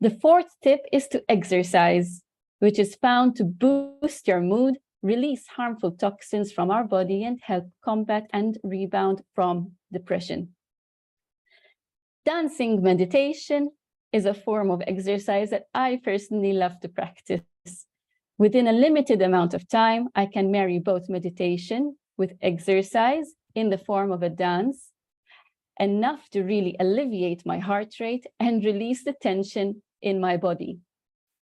The fourth tip is to exercise, which is found to boost your mood, release harmful toxins from our body, and help combat and rebound from depression. Dancing meditation is a form of exercise that I personally love to practice. Within a limited amount of time, I can marry both meditation with exercise in the form of a dance, enough to really alleviate my heart rate and release the tension in my body.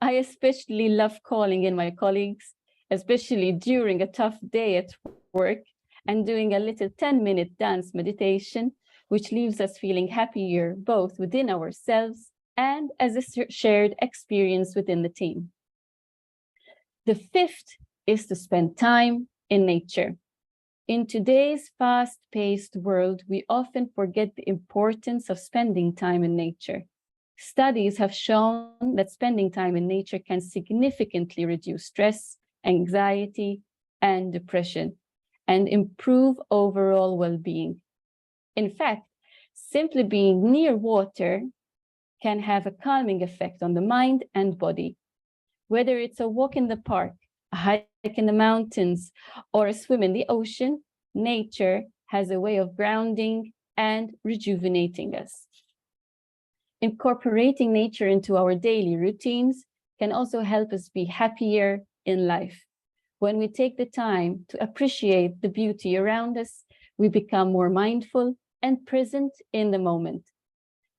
I especially love calling in my colleagues, especially during a tough day at work, and doing a little 10-minute dance meditation, which leaves us feeling happier both within ourselves and as a shared experience within the team. The fifth is to spend time in nature. In today's fast-paced world, we often forget the importance of spending time in nature. Studies have shown that spending time in nature can significantly reduce stress, anxiety, and depression, and improve overall well-being. In fact, simply being near water can have a calming effect on the mind and body. Whether it's a walk in the park, a hike in the mountains, or a swim in the ocean, nature has a way of grounding and rejuvenating us. Incorporating nature into our daily routines can also help us be happier in life. When we take the time to appreciate the beauty around us, we become more mindful and present in the moment.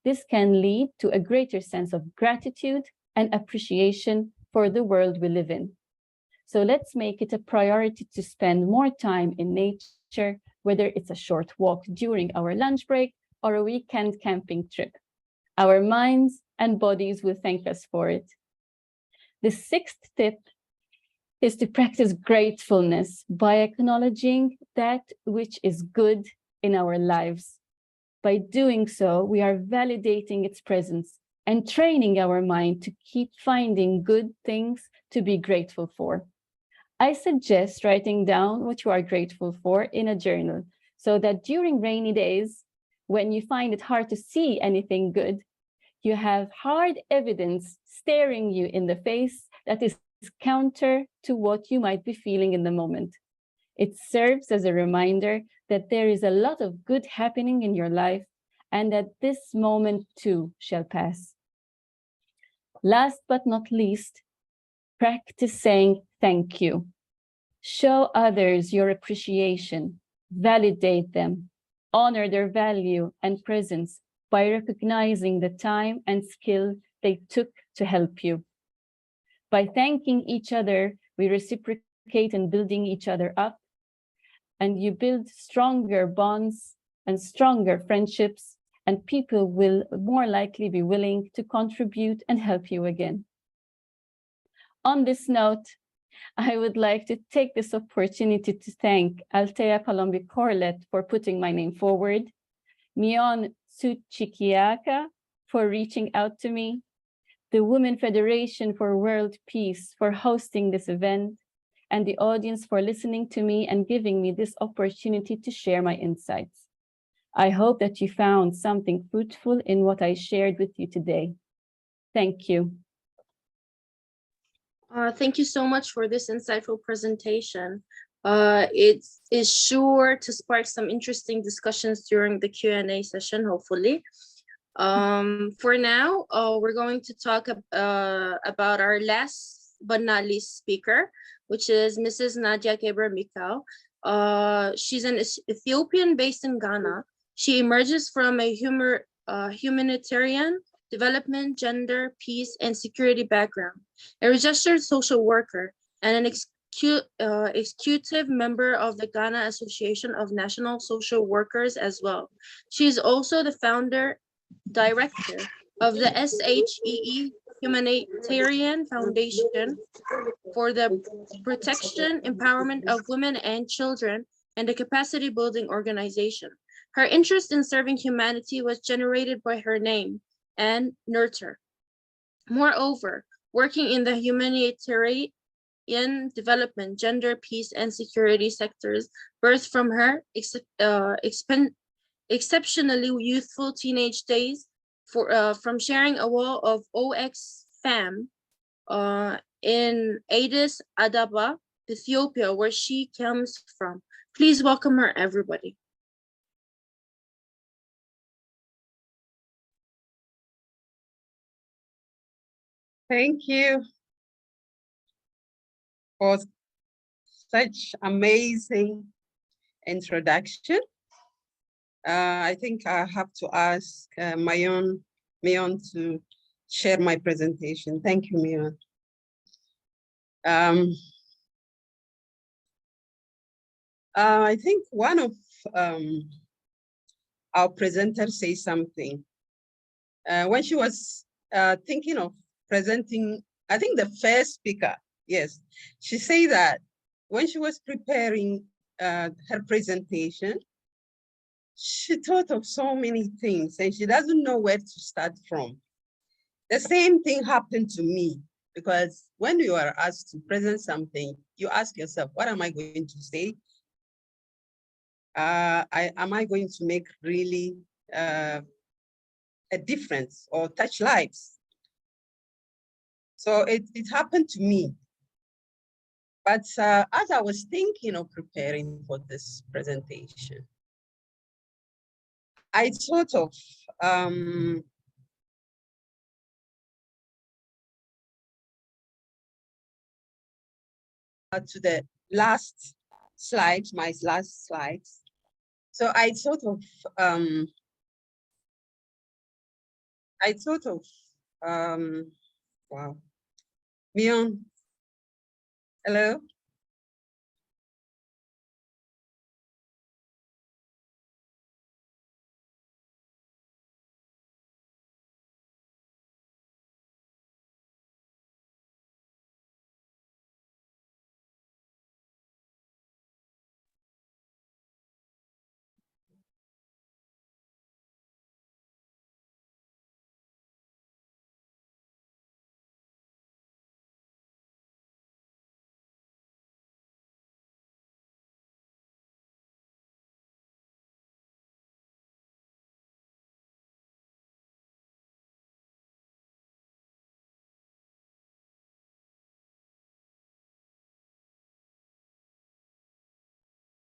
This can lead to a greater sense of gratitude and appreciation for the world we live in. So let's make it a priority to spend more time in nature, whether it's a short walk during our lunch break or a weekend camping trip. Our minds and bodies will thank us for it. The sixth tip is to practice gratefulness by acknowledging that which is good in our lives. By doing so, we are validating its presence and training our mind to keep finding good things to be grateful for. I suggest writing down what you are grateful for in a journal so that during rainy days, when you find it hard to see anything good, you have hard evidence staring you in the face that is counter to what you might be feeling in the moment. It serves as a reminder that there is a lot of good happening in your life and that this moment too shall pass. Last but not least, practice saying thank you. Show others your appreciation, validate them, honor their value and presence by recognizing the time and skill they took to help you. By thanking each other, we reciprocate in building each other up, and you build stronger bonds and stronger friendships, and people will more likely be willing to contribute and help you again. On this note, I would like to take this opportunity to thank Althea Palombi-Corlett for putting my name forward, Mion Tsuchikiaka for reaching out to me, the Women Federation for World Peace for hosting this event, and the audience for listening to me and giving me this opportunity to share my insights. I hope that you found something fruitful in what I shared with you today. Thank you. Thank you so much for this insightful presentation. It is sure to spark some interesting discussions during the Q&A session, hopefully. For now, we're going to talk about our last but not least speaker, which is Mrs. Nadia Gebra Mikau. She's an Ethiopian based in Ghana. She emerges from a humanitarian, development, gender, peace, and security background, a registered social worker, and an executive member of the Ghana Association of National Social Workers as well. She is also the founder director of the SHEE Humanitarian Foundation for the protection, empowerment of women and children, and the capacity building organization. Her interest in serving humanity was generated by her name and nurture. Moreover, working in the humanitarian development, gender, peace, and security sectors birthed from her exceptionally youthful teenage days from sharing a wall of Oxfam in Addis Ababa, Ethiopia, where she comes from. Please welcome her, everybody. Thank you for such amazing introduction. I think I have to ask Mayon to share my presentation. Thank you, Mayon. I think one of our presenters say something. When she was thinking of presenting, I think the first speaker, yes, she said that when she was preparing her presentation, she thought of so many things and she doesn't know where to start from. The same thing happened to me, because when you are asked to present something, you ask yourself, what am I going to say? Am I going to make really a difference or touch lives? So it happened to me. But as I was thinking of preparing for this presentation, I thought of to the last slide, my last slides. So I thought of wow. Mion, hello?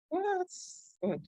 Well, that's good.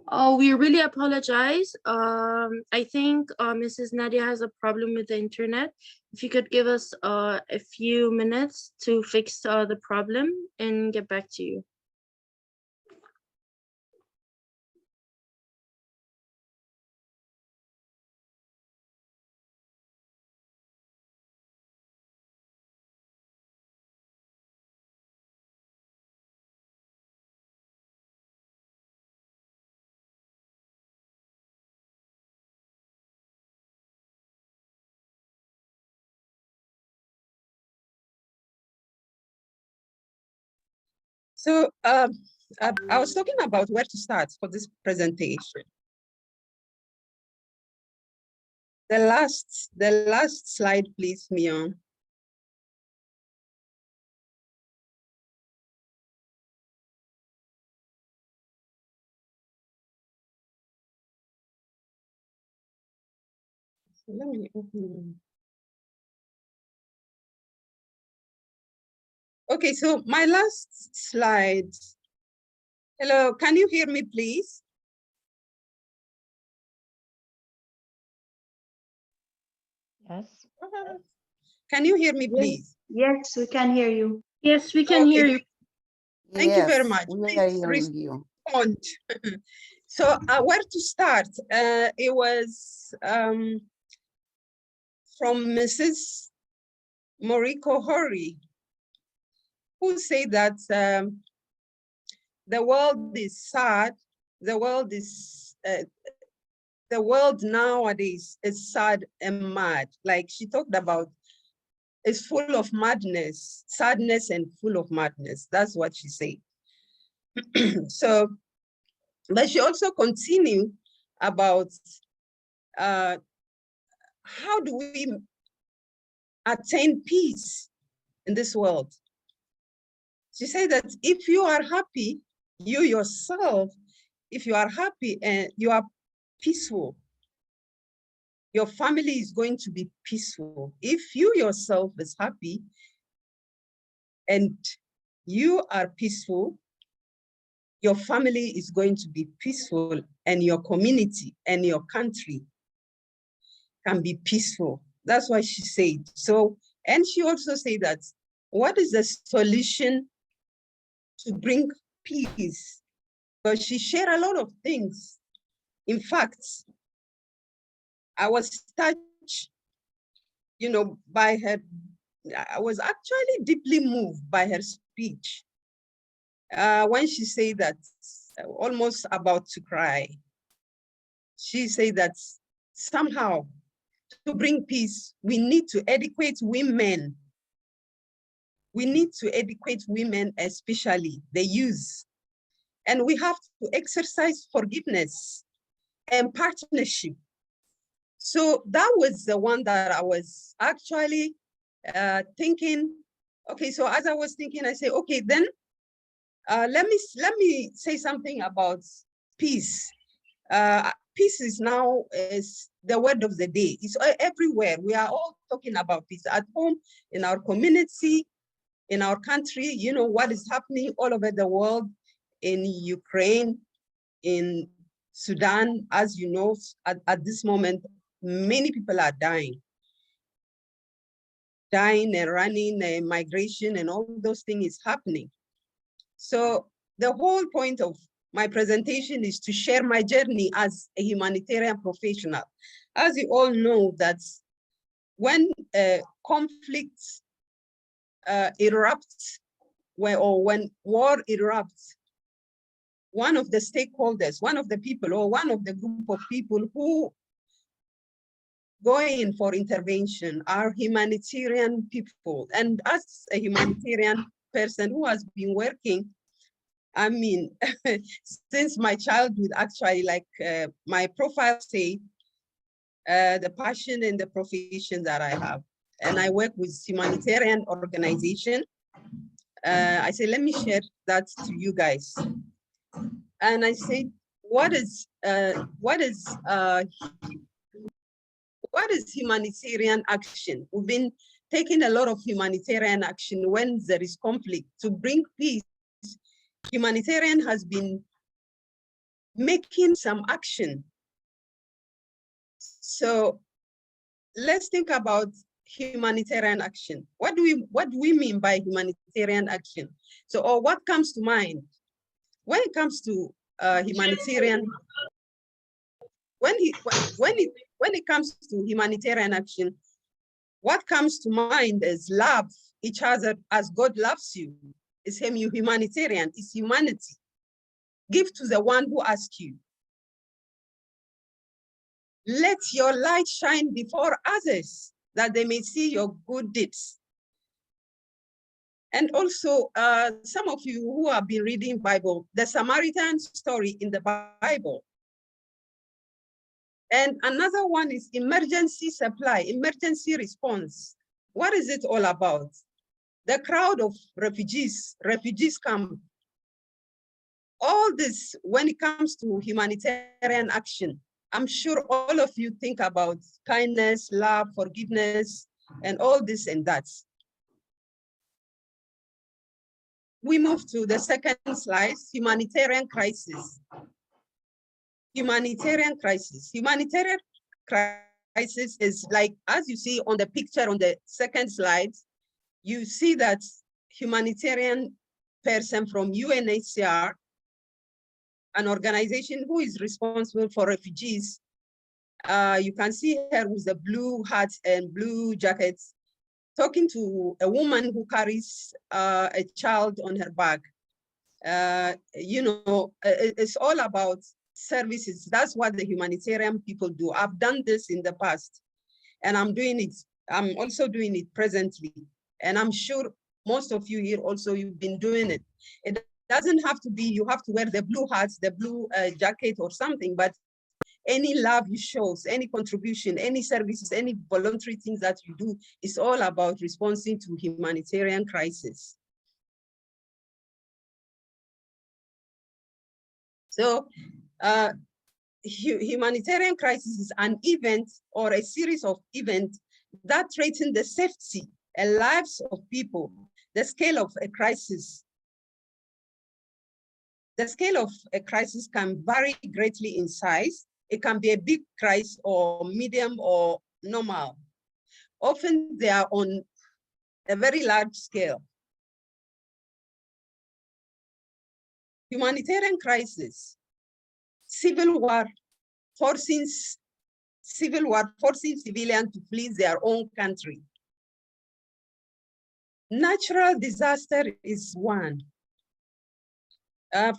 Oh, we really apologize. I think Mrs. Nadia has a problem with the internet. If you could give us a few minutes to fix the problem and get back to you. So I was talking about where to start for this presentation. The last slide, please, Mion. Let me open. Okay, so my last slide. Hello, can you hear me, please? Yes. Can you hear me, please? Yes, we can hear you. Yes, we can hear you. Thank you very Yes, much. we are Please hearing you. respond. So where to start? It was from Mrs. Moriko Hori, who said that the world is sad. The world nowadays is sad and mad. Like she talked about, it's full of madness, sadness and full of madness. That's what she said. So, but she also continued about how do we attain peace in this world? She said that if you are happy, you yourself, if you are happy and you are peaceful, your family is going to be peaceful. If you yourself is happy and you are peaceful, your family is going to be peaceful and your community and your country can be peaceful. That's what she said. So, and she also said that, what is the solution to bring peace? But she shared a lot of things. In fact, I was touched, by her. I was actually deeply moved by her speech when she said that, almost about to cry. She said that somehow to bring peace, we need to educate women. We need to educate women, especially the youth. And we have to exercise forgiveness and partnership. So that was the one that I was actually thinking. Okay, so as I was thinking, I say, okay, then let me say something about peace. Peace is now is the word of the day. It's everywhere. We are all talking about peace at home, in our community, in our country. You know what is happening all over the world, in Ukraine, in Sudan. As you know, at this moment, many people are dying and running, migration and all those things is happening. So the whole point of my presentation is to share my journey as a humanitarian professional. As you all know, that when conflicts erupts, or when war erupts, one of the stakeholders, one of the people, or one of the group of people who go in for intervention are humanitarian people. And as a humanitarian person who has been working, I mean, since my childhood, actually, like my profile say, the passion and the profession that I have. And I work with humanitarian organization. I say, let me share that to you guys. And I say, what is humanitarian action? We've been taking a lot of humanitarian action when there is conflict to bring peace. Humanitarian has been making some action. So let's think about humanitarian action. What do we mean by humanitarian action? So, or what comes to mind when it comes to humanitarian? When it comes to humanitarian action, what comes to mind is love each other as God loves you. It's humanitarian. It's humanity. Give to the one who asks you. Let your light shine before others, that they may see your good deeds And also, some of you who have been reading Bible, the Samaritan story in the Bible. And another one is emergency supply, emergency response. What is it all about? The crowd of refugees camp. All this, when it comes to humanitarian action, I'm sure all of you think about kindness, love, forgiveness, and all this and that. We move to the second slide, humanitarian crisis. Humanitarian crisis. Humanitarian crisis is like, as you see on the picture on the second slide, you see that humanitarian person from UNHCR, an organization who is responsible for refugees. You can see her with the blue hat and blue jackets, talking to a woman who carries a child on her back. It's all about services. That's what the humanitarian people do. I've done this in the past, and I'm doing it. I'm also doing it presently. And I'm sure most of you here also, you've been doing it. It doesn't have to be, you have to wear the blue hats, the blue jacket or something, but any love you show, any contribution, any services, any voluntary things that you do is all about responding to humanitarian crisis. So humanitarian crisis is an event or a series of events that threaten the safety and lives of people. The scale of a crisis. The scale of a crisis can vary greatly in size. It can be a big crisis or medium or normal. Often they are on a very large scale. Humanitarian crisis, civil war forcing civilians to flee their own country. Natural disaster is one.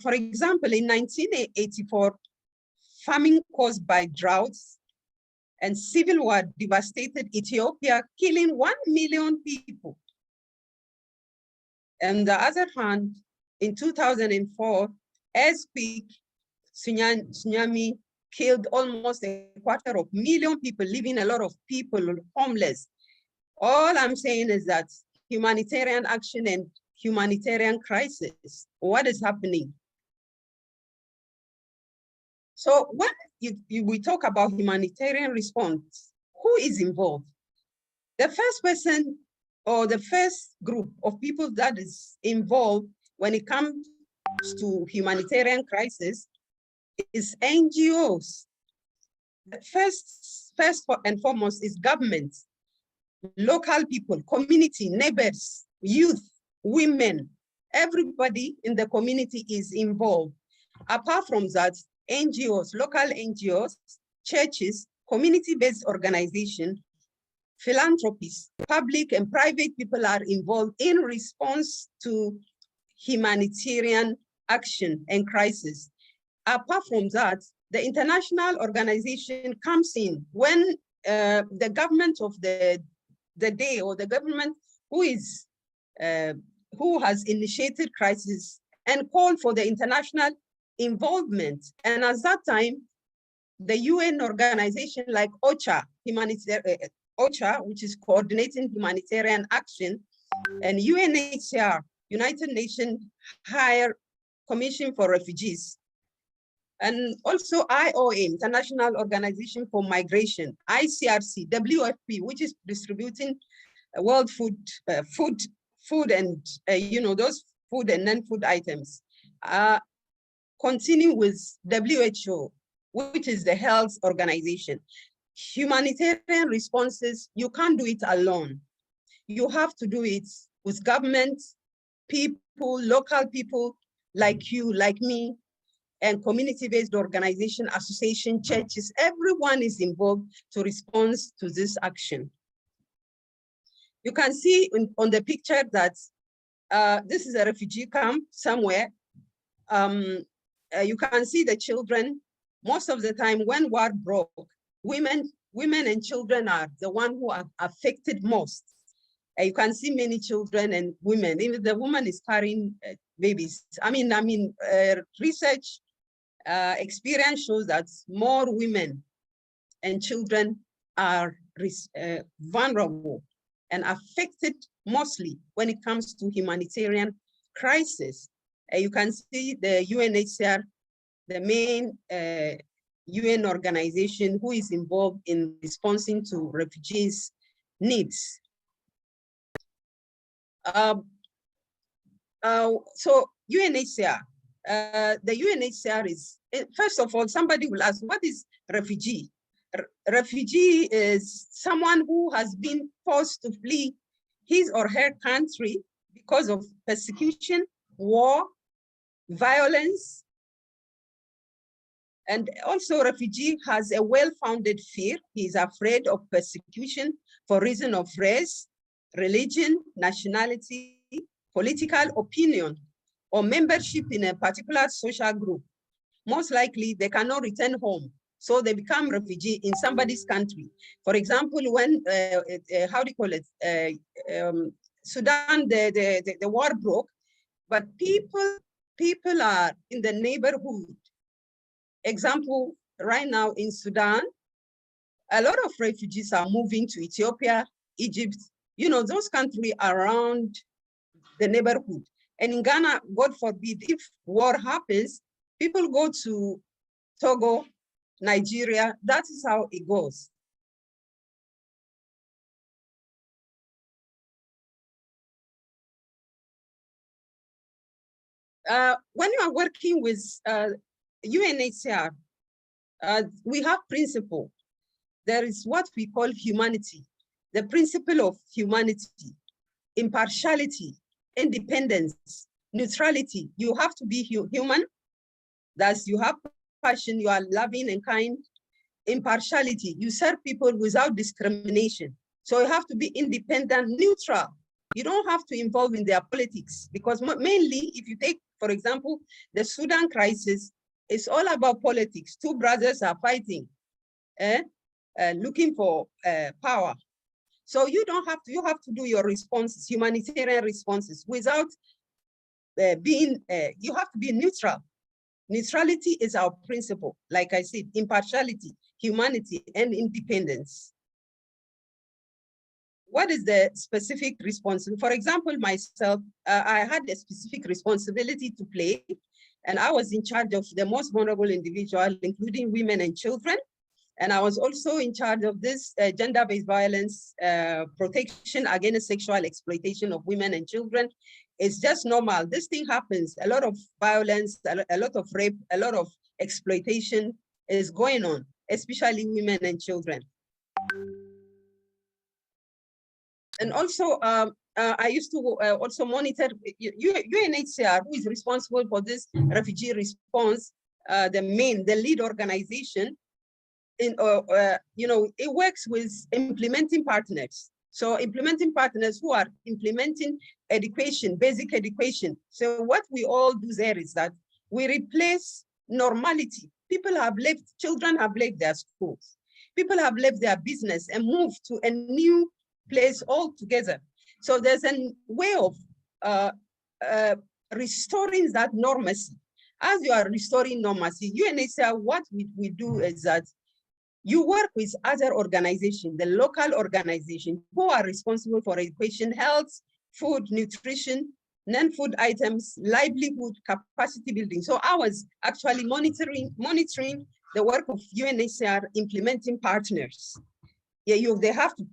For example, in 1984, famine caused by droughts and civil war devastated Ethiopia, killing 1 million people. On the other hand, in 2004, earthquake, tsunami killed almost 250,000 people, leaving a lot of people homeless. All I'm saying is that humanitarian action and humanitarian crisis, what is happening? So when we talk about humanitarian response, who is involved? The first person or the first group of people that is involved when it comes to humanitarian crisis is NGOs. The first and foremost is government, local people, community, neighbors, youth, women, everybody in the community is involved. Apart from that, NGOs, local NGOs, churches, community-based organizations, philanthropists, public and private people are involved in response to humanitarian action and crisis. Apart from that, the international organization comes in when the government of the day or the government who has initiated crisis and called for the international involvement. And at that time, the UN organization like OCHA, which is coordinating humanitarian action, and UNHCR, United Nations High Commission for Refugees, and also IOM, International Organization for Migration, ICRC, WFP, which is distributing world food and those food and non-food items. Continue with WHO, which is the health organization. Humanitarian responses, you can't do it alone. You have to do it with government, people, local people like you, like me, and community-based organization, association, churches, everyone is involved to respond to this action. You can see on the picture that this is a refugee camp somewhere. You can see the children. Most of the time when war broke, women and children are the ones who are affected most. You can see many children and women. Even the woman is carrying babies. Research experience shows that more women and children are vulnerable and affected mostly when it comes to humanitarian crisis. You can see the UNHCR, the main UN organization who is involved in responding to refugees' needs. So UNHCR, the UNHCR is, first of all, somebody will ask, what is refugee? Refugee is someone who has been forced to flee his or her country because of persecution, war, violence. And also refugee has a well-founded fear. He is afraid of persecution for reason of race, religion, nationality, political opinion, or membership in a particular social group. Most likely they cannot return home. So they become refugee in somebody's country. For example, when, how do you call it? Sudan, the war broke, but people are in the neighborhood. Example, right now in Sudan, a lot of refugees are moving to Ethiopia, Egypt, those countries around the neighborhood. And in Ghana, God forbid, if war happens, people go to Togo, Nigeria. That is how it goes. When you are working with UNHCR, we have principle. There is what we call humanity, the principle of humanity, impartiality, independence, neutrality. You have to be human. Thus, you have passion, you are loving and kind. Impartiality, you serve people without discrimination. So you have to be independent, neutral. You don't have to involve in their politics, because mainly, if you take, for example, the Sudan crisis, it's all about politics. Two brothers are fighting, looking for power. So you have to do your responses, humanitarian responses, without you have to be neutral. Neutrality is our principle. Like I said, impartiality, humanity, and independence. What is the specific responsibility? For example, myself, I had a specific responsibility to play, and I was in charge of the most vulnerable individuals, including women and children. And I was also in charge of this gender-based violence protection against sexual exploitation of women and children. It's just normal. This thing happens. A lot of violence, a lot of rape, a lot of exploitation is going on, especially women and children. And also, I used to also monitor UNHCR, who is responsible for this refugee response, the lead organization. It works with implementing partners. So implementing partners who are implementing education, basic education. So what we all do there is that we replace normality. People have left, children have left their schools. People have left their business and moved to a new place altogether. So there's a way of restoring that normalcy. As you are restoring normalcy, UNHCR, what we do is that you work with other organizations, the local organizations who are responsible for education, health, food, nutrition, non-food items, livelihood, capacity building. So I was actually monitoring the work of UNHCR implementing partners. Yeah, you have to,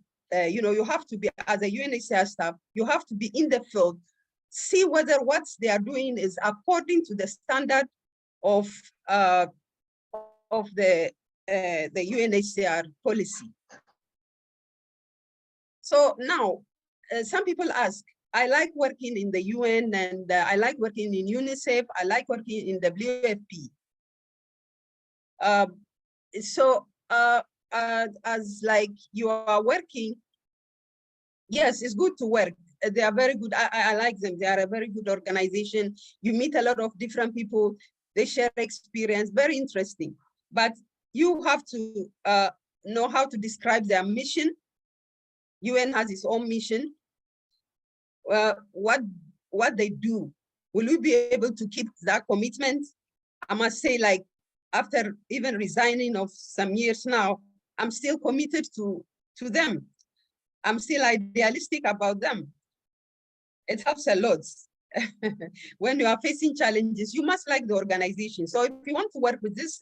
you have to be, as a UNHCR staff, you have to be in the field, see whether what they are doing is according to the standard of the UNHCR policy. So now, some people ask, I like working in the UN, and I like working in UNICEF, I like working in WFP. As like you are working, yes, it's good to work. They are very good. I like them. They are a very good organization. You meet a lot of different people. They share experience, very interesting. But you have to know how to describe their mission. UN has its own mission. what they do. Will we be able to keep that commitment? I must say, like, after even resigning of some years now, I'm still committed to them. I'm still idealistic about them. It helps a lot. When you are facing challenges, you must like the organization. So if you want to work with this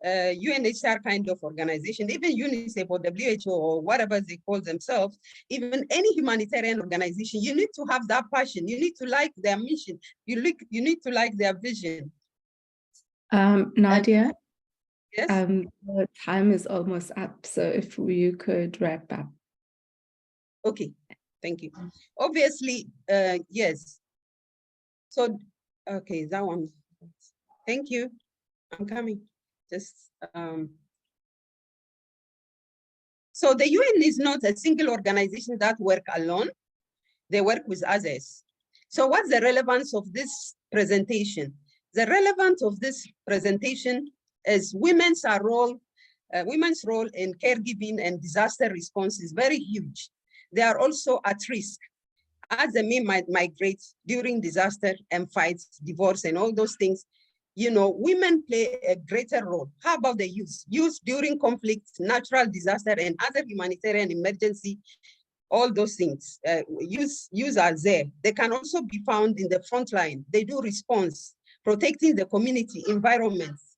UNHCR kind of organization, even UNICEF or WHO or whatever they call themselves, even any humanitarian organization, you need to have that passion. You need to like their mission. You need to like their vision. Nadia, yes. The time is almost up, so if you could wrap up. Okay, thank you. Obviously, yes. So, okay, that one. Thank you. I'm coming. Just so the UN is not a single organization that work alone. They work with others. So what's the relevance of this presentation? The relevance of this presentation is women's role in caregiving and disaster response is very huge. They are also at risk as the men might migrate during disaster and fights, divorce, and all those things. You know, women play a greater role. How about the youth? Youth during conflict, natural disaster, and other humanitarian emergency, all those things. Youth are there. They can also be found in the front line. They do response, protecting the community environments.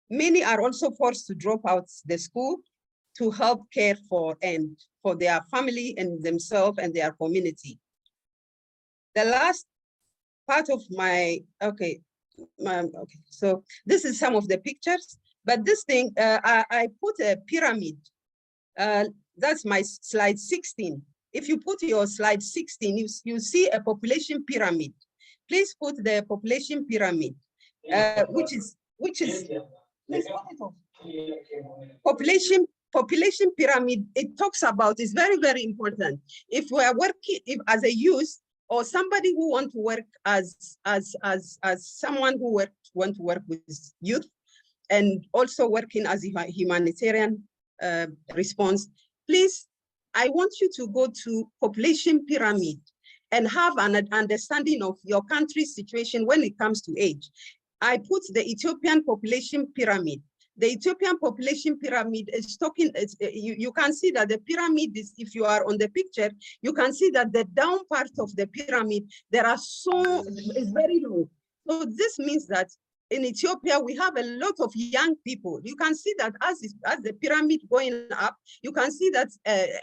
Many are also forced to drop out the school to help care for their family and themselves and their community. The last part of my, okay, so this is some of the pictures, but this thing, I put a pyramid. That's my slide 16. If you put your slide 16, you see a population pyramid. Please put the population pyramid, which is, please put it off. Population pyramid, it talks about, is very, very important. If we are working as a youth, or somebody who want to work as someone who want to work with youth, and also working as a humanitarian response, please, I want you to go to population pyramid and have an understanding of your country's situation when it comes to age. I put the Ethiopian population pyramid. The Ethiopian population pyramid is talking, you can see that the pyramid is, if you are on the picture, you can see that the down part of the pyramid, is very low. So this means that in Ethiopia, we have a lot of young people. You can see that as the pyramid going up, you can see that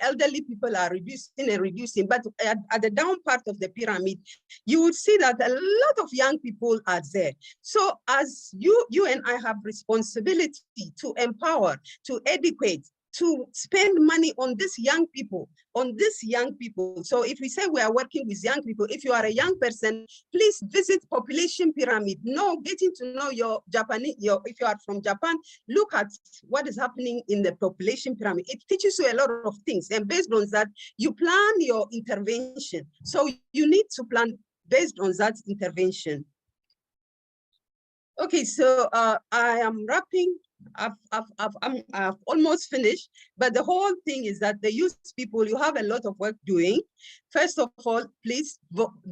elderly people are reducing and reducing, but at the down part of the pyramid, you would see that a lot of young people are there. So as you and I have responsibility to empower, to educate, to spend money on these young people, So if we say we are working with young people, if you are a young person, please visit population pyramid. Getting to know your Japanese, if you are from Japan, look at what is happening in the population pyramid. It teaches you a lot of things. And based on that, you plan your intervention. So you need to plan based on that intervention. Okay, so I am wrapping. I've almost finished, but the whole thing is that the youth people, you have a lot of work doing. First of all, please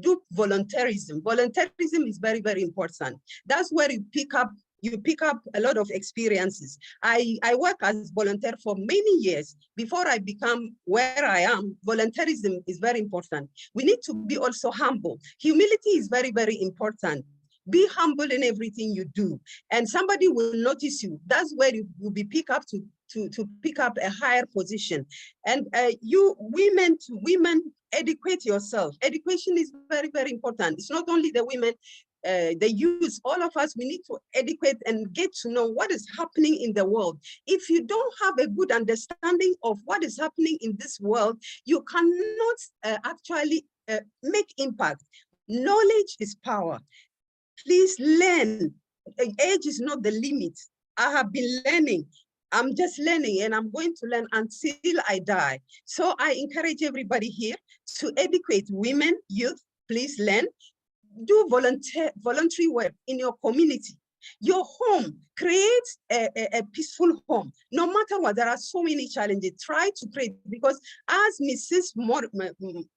do volunteerism. Volunteerism is very, very important. That's where you pick up a lot of experiences. I work as volunteer for many years. Before I become where I am, volunteerism is very important. We need to be also humble. Humility is very, very important. Be humble in everything you do, and somebody will notice you. That's where you will be picked up to pick up a higher position. And you women educate yourself. Education is very, very important. It's not only the women, the youth, all of us, we need to educate and get to know what is happening in the world. If you don't have a good understanding of what is happening in this world, you cannot actually make impact. Knowledge is power. Please learn. Age is not the limit. I have been learning. I'm just learning, and I'm going to learn until I die. So I encourage everybody here to educate women, youth. Please learn. Do voluntary work in your community. Your home, create a peaceful home. No matter what, there are so many challenges. Try to create, because as Mrs.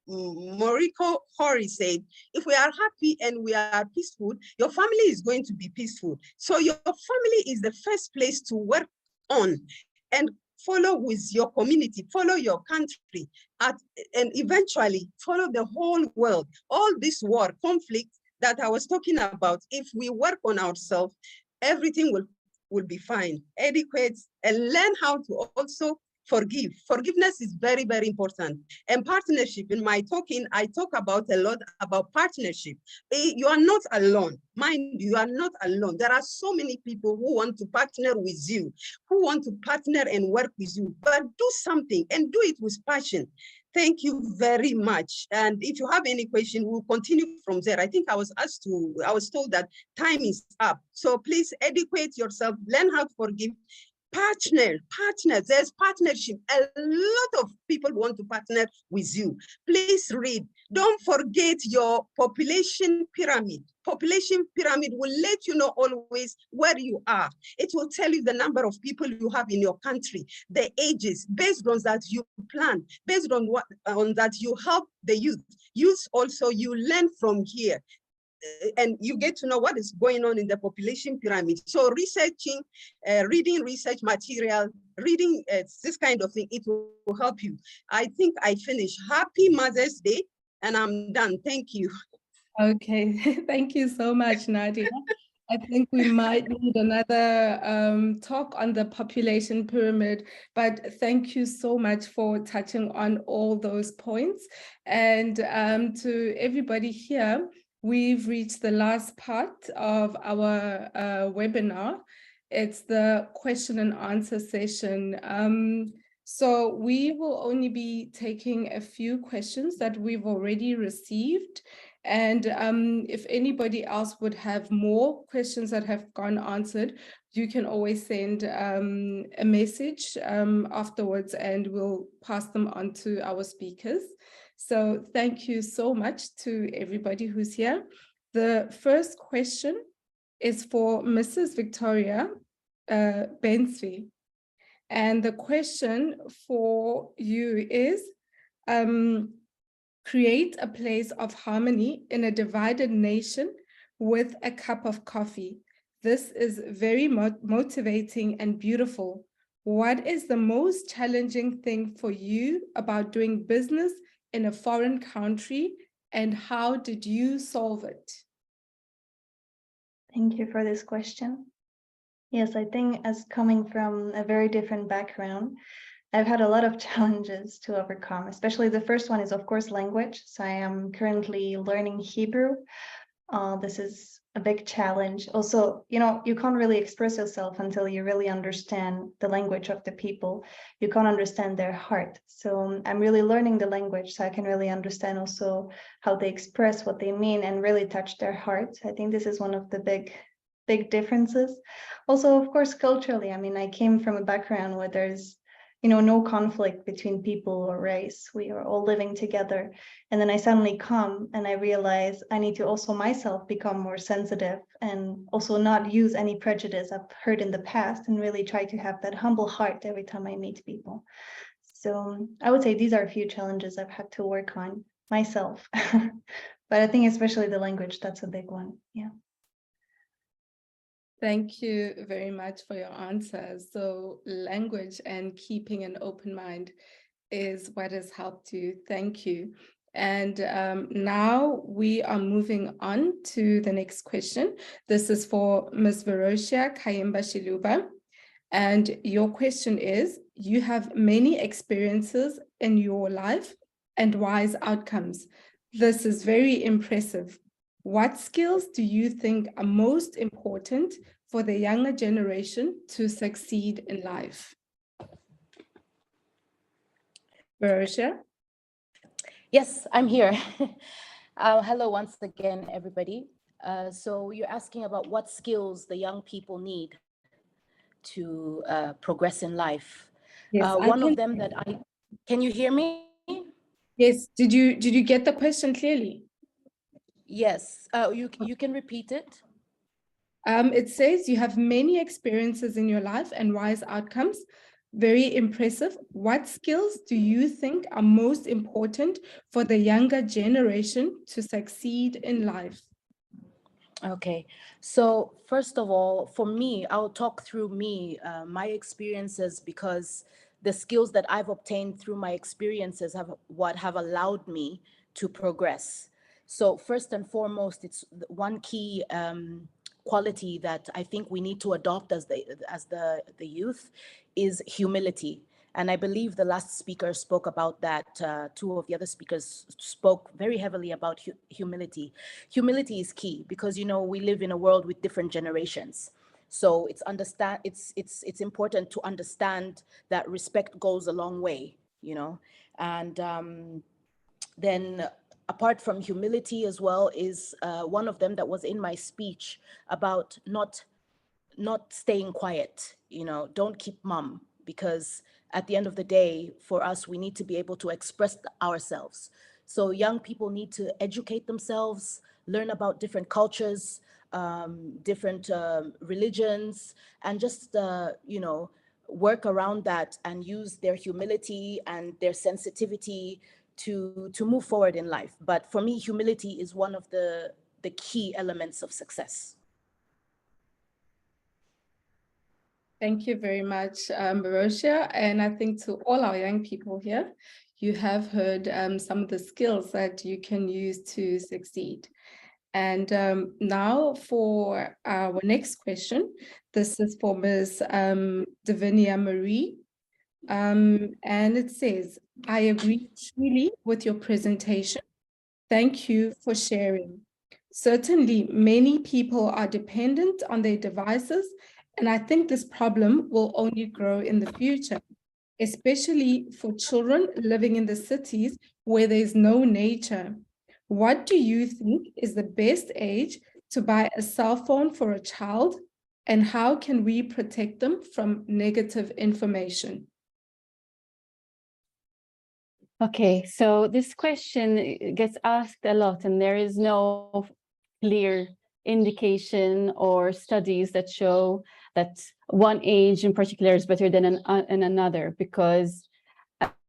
Moriko Hori said, if we are happy and we are peaceful, your family is going to be peaceful. So your family is the first place to work on, and follow with your community, follow your country, and eventually follow the whole world. All this war, conflict that I was talking about, if we work on ourselves, everything will be fine. Educate and learn how to also forgive. Forgiveness is very, very important. And partnership, in my talking, I talk about a lot about partnership. You are not alone. Mind you, you are not alone. There are so many people who want to partner with you, who want to partner and work with you, but do something and do it with passion. Thank you very much. And if you have any question, we'll continue from there. I think I was told that time is up. So please educate yourself, learn how to forgive. Partner, there's partnership. A lot of people want to partner with you. Please read. Don't forget your population pyramid. Population pyramid will let you know always where you are. It will tell you the number of people you have in your country, the ages. Based on that, you plan. Based on that, you help the youth. Youth also, you learn from here. And you get to know what is going on in the population pyramid. So researching, reading research material, reading this kind of thing, it will help you. I think I finished. Happy Mother's Day, and I'm done. Thank you. Okay, thank you so much, Nadia. I think we might need another talk on the population pyramid, but thank you so much for touching on all those points. And to everybody here, we've reached the last part of our webinar. It's the question and answer session. So we will only be taking a few questions that we've already received. And if anybody else would have more questions that have gone answered, you can always send a message afterwards, and we'll pass them on to our speakers. So thank you so much to everybody who's here. The first question is for Mrs. Victoria Bensby. And the question for you is, create a place of harmony in a divided nation with a cup of coffee. This is very motivating and beautiful. What is the most challenging thing for you about doing business in a foreign country, and how did you solve it? Thank you for this question. Yes, I think as coming from a very different background, I've had a lot of challenges to overcome, especially the first one is, of course, language. So I am currently learning Hebrew. This is a big challenge. Also, you can't really express yourself until you really understand the language of the people. You can't understand their heart. So I'm really learning the language so I can really understand also how they express what they mean and really touch their hearts. I think this is one of the big differences. Also, of course, culturally, I mean, I came from a background where there's no conflict between people or race. We are all living together. And then I suddenly come and I realize I need to also myself become more sensitive and also not use any prejudice I've heard in the past, and really try to have that humble heart every time I meet people. So I would say these are a few challenges I've had to work on myself. But I think especially the language, that's a big one. Yeah. Thank you very much for your answers. So language and keeping an open mind is what has helped you. Thank you. And now we are moving on to the next question. This is for Ms. Verosia Kayemba Shiluba. And your question is, you have many experiences in your life and wise outcomes. This is very impressive. What skills do you think are most important for the younger generation to succeed in life? Verosia? Yes, I'm here. Hello once again, everybody. So you're asking about what skills the young people need to progress in life. Yes, one of them that can you hear me? Yes, did you get the question clearly? Yes, you can repeat it. It says you have many experiences in your life and wise outcomes. Very impressive. What skills do you think are most important for the younger generation to succeed in life? Okay, so first of all, for me, I'll talk through my experiences, because the skills that I've obtained through my experiences have allowed me to progress. So first and foremost, it's one key quality that I think we need to adopt as the youth is humility. And I believe the last speaker spoke about that. Two of the other speakers spoke very heavily about humility. Humility is key because, you know, we live in a world with different generations. So it's important to understand that respect goes a long way, you know. And then apart from humility as well is one of them that was in my speech about not staying quiet, you know, don't keep mum, because at the end of the day, for us, we need to be able to express ourselves. So young people need to educate themselves, learn about different cultures, different religions, and just, you know, work around that and use their humility and their sensitivity to move forward in life. But for me, humility is one of the key elements of success. Thank you very much, Barosia. And I think to all our young people here, you have heard some of the skills that you can use to succeed. And now for our next question. This is for Ms. Davinia Marie. And it says, I agree truly with your presentation. Thank you for sharing. Certainly, many people are dependent on their devices, and I think this problem will only grow in the future, especially for children living in the cities where there's no nature. What do you think is the best age to buy a cell phone for a child, and how can we protect them from negative information? Okay, so this question gets asked a lot, and there is no clear indication or studies that show that one age in particular is better than another, because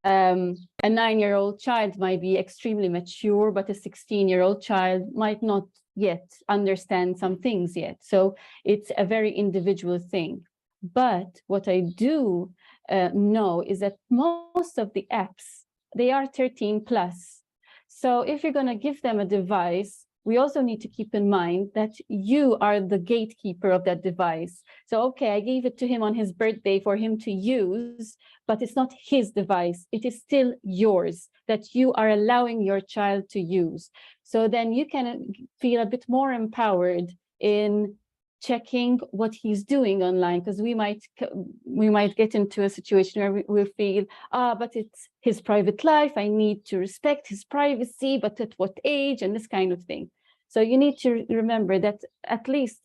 a 9-year-old child might be extremely mature, but a 16-year-old child might not yet understand some things yet. So it's a very individual thing. But what I do know is that most of the apps, they are 13 plus. So if you're going to give them a device, we also need to keep in mind that you are the gatekeeper of that device. So, okay, I gave it to him on his birthday for him to use, but it's not his device. It is still yours that you are allowing your child to use. So then you can feel a bit more empowered in checking what he's doing online, because we might get into a situation where we feel, but it's his private life, I need to respect his privacy, but at what age, and this kind of thing. So you need to remember that at least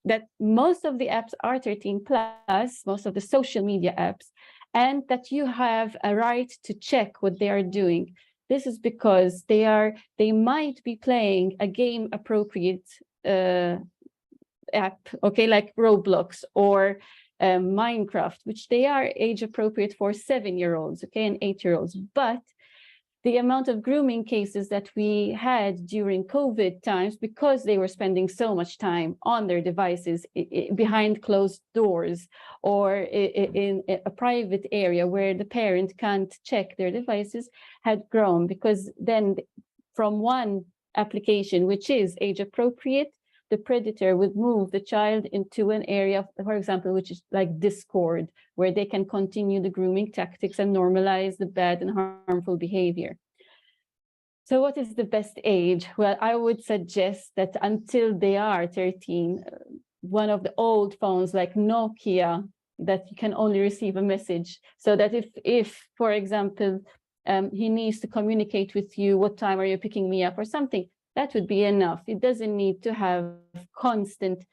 that most of the apps are 13 plus, most of the social media apps, and that you have a right to check what they are doing. This is because they might be playing a game appropriate app, okay, like Roblox or Minecraft, which they are age appropriate for 7-year-olds, okay, and 8-year-olds. But the amount of grooming cases that we had during COVID times, because they were spending so much time on their devices behind closed doors or in a private area where the parent can't check their devices, had grown, because then from one application, which is age appropriate, the predator would move the child into an area, for example, which is like Discord, where they can continue the grooming tactics and normalize the bad and harmful behavior. So what is the best age? Well, I would suggest that until they are 13, one of the old phones like Nokia, that you can only receive a message, so that if for example, he needs to communicate with you, what time are you picking me up or something, that would be enough. It doesn't need to have constant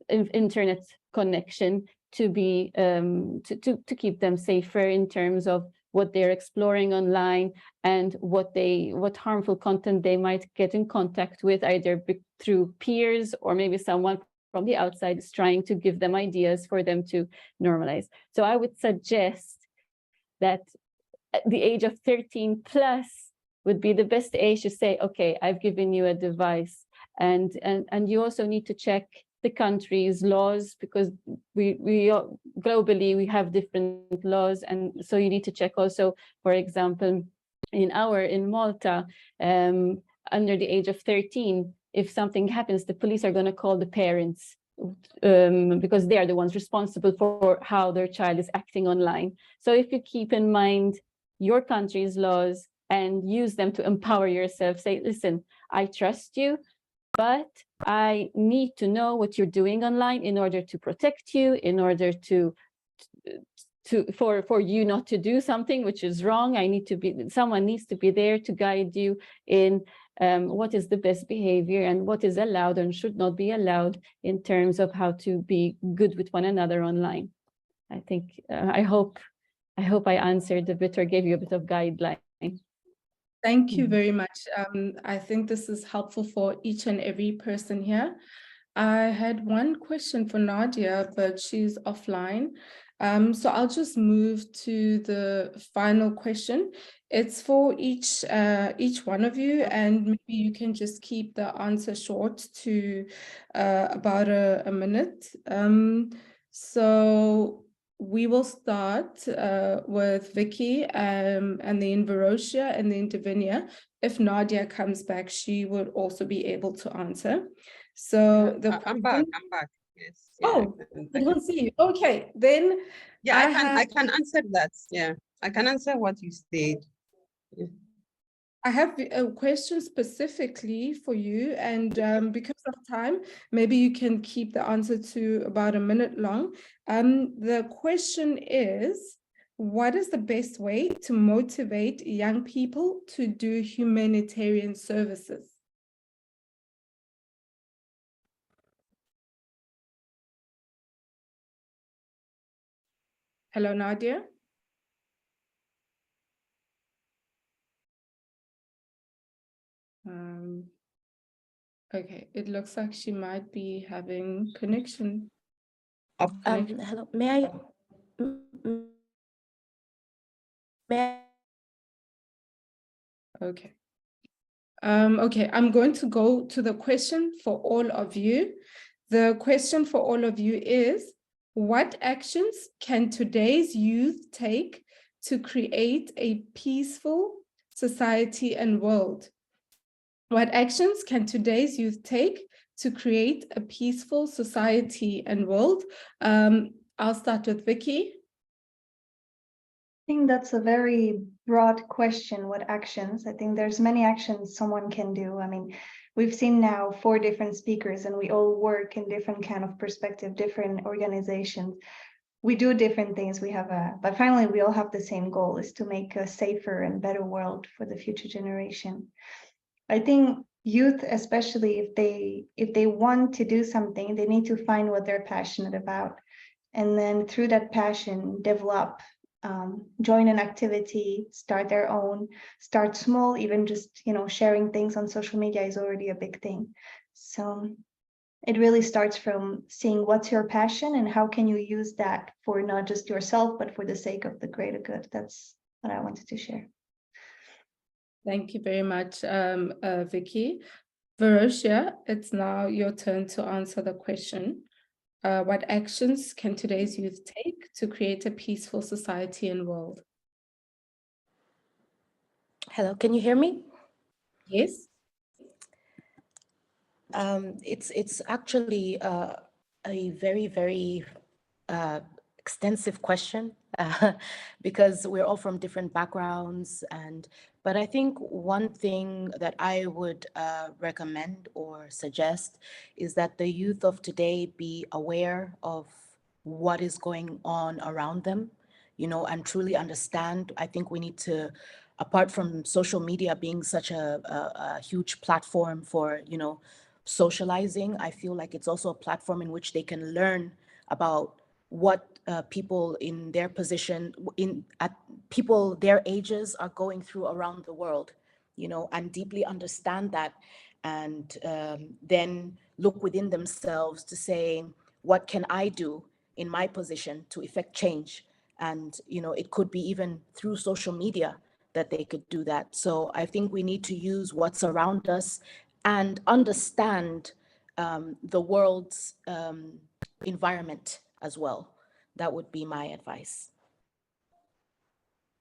internet connection to be to keep them safer in terms of what they're exploring online and what harmful content they might get in contact with, either through peers or maybe someone from the outside is trying to give them ideas for them to normalize. So I would suggest that at the age of 13 plus would be the best age to say, okay, I've given you a device. And you also need to check the country's laws, because we globally, we have different laws. And so you need to check also, for example, in Malta, under the age of 13, if something happens, the police are going to call the parents, because they are the ones responsible for how their child is acting online. So if you keep in mind your country's laws and use them to empower yourself, say, listen, I trust you, but I need to know what you're doing online in order to protect you, in order for you not to do something which is wrong. Someone needs to be there to guide you in what is the best behavior and what is allowed and should not be allowed in terms of how to be good with one another online. I think, I hope I answered a bit or gave you a bit of guideline. Thank you very much. I think this is helpful for each and every person here. I had one question for Nadia, but she's offline. So I'll just move to the final question. It's for each one of you, and maybe you can just keep the answer short to about a minute. So we will start with Vicky, and then Varosia, and then Davinia. If Nadia comes back, she would also be able to answer. So I'm back. Yes. Yeah, Oh, I don't see you. Okay, then. Yeah, I can answer that. Yeah, I can answer what you said. Yeah. I have a question specifically for you, and because of time, maybe you can keep the answer to about a minute long. The question is, what is the best way to motivate young people to do humanitarian services? Hello, Nadia. Okay, it looks like she might be having connection. Hello, may I? Okay. Okay, I'm going to go to the question for all of you. The question for all of you is, what actions can today's youth take to create a peaceful society and world? What actions can today's youth take to create a peaceful society and world? I'll start with Vicky. I think that's a very broad question. What actions? I think there's many actions someone can do. I mean, we've seen now 4 different speakers, and we all work in different kind of perspective, different organizations. We do different things. But finally, we all have the same goal, is to make a safer and better world for the future generation. I think youth, especially if they want to do something, they need to find what they're passionate about, and then through that passion, develop. Join an activity, start their own, start small, even just, sharing things on social media is already a big thing. So it really starts from seeing what's your passion and how can you use that for not just yourself, but for the sake of the greater good. That's what I wanted to share. Thank you very much, Vicky. Varosia, it's now your turn to answer the question. What actions can today's youth take to create a peaceful society and world? Hello, can you hear me? Yes. It's actually a very, very extensive question because we're all from different backgrounds, but I think one thing that I would recommend or suggest is that the youth of today be aware of what is going on around them, and truly understand. I think we need to, apart from social media being such a huge platform for, socializing, I feel like it's also a platform in which they can learn about what people in their position, at people their ages are going through around the world, and deeply understand that, and then look within themselves to say, what can I do in my position to effect change? And, you know, it could be even through social media that they could do that. So I think we need to use what's around us and understand the world's environment as well. That would be my advice.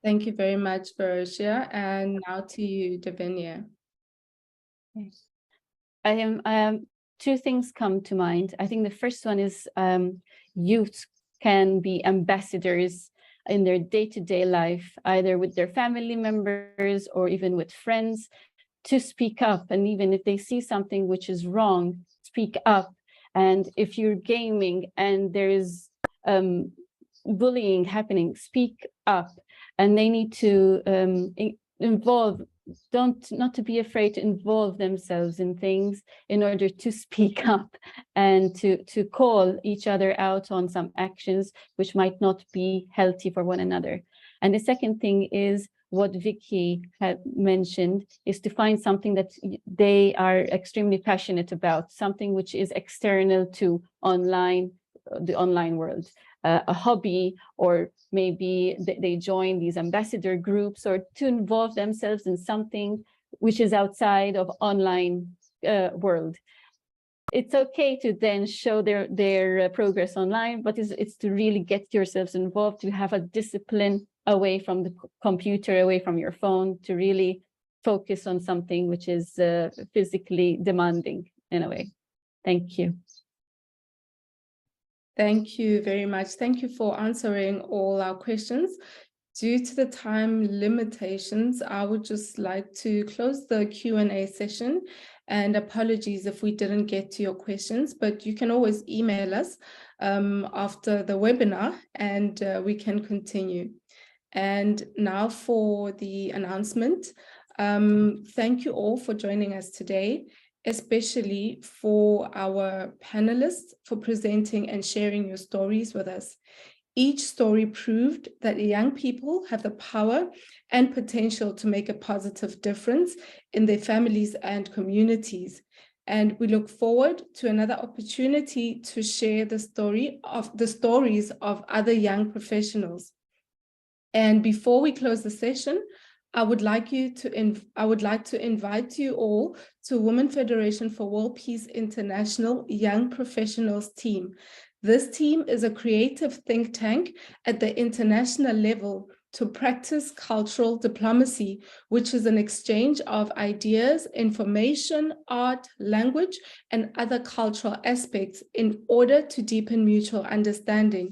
Thank you very much, Verosia. And now to you, Davinia. Yes. Two things come to mind. I think the first one is youth can be ambassadors in their day-to-day life, either with their family members or even with friends, to speak up. And even if they see something which is wrong, speak up. And if you're gaming and there is bullying happening, speak up. And they need to involve, not to be afraid to involve themselves in things in order to speak up and to call each other out on some actions which might not be healthy for one another. And the second thing is what Vicky had mentioned, is to find something that they are extremely passionate about, something which is external to the online world, a hobby, or maybe they join these ambassador groups, or to involve themselves in something which is outside of online world. It's okay to then show their progress online, but it's to really get yourselves involved, to have a discipline away from the computer, away from your phone, to really focus on something which is physically demanding in a way. Thank you. Thank you very much. Thank you for answering all our questions. Due to the time limitations, I would just like to close the Q&A session, and apologies if we didn't get to your questions, but you can always email us after the webinar and we can continue. And now for the announcement. Thank you all for joining us today, especially for our panelists for presenting and sharing your stories with us. Each story proved that young people have the power and potential to make a positive difference in their families and communities. And we look forward to another opportunity to share the stories of other young professionals. And before we close the session, I would like to invite you all to Women Federation for World Peace International Young Professionals team. This team is a creative think tank at the international level to practice cultural diplomacy, which is an exchange of ideas, information, art, language, and other cultural aspects in order to deepen mutual understanding.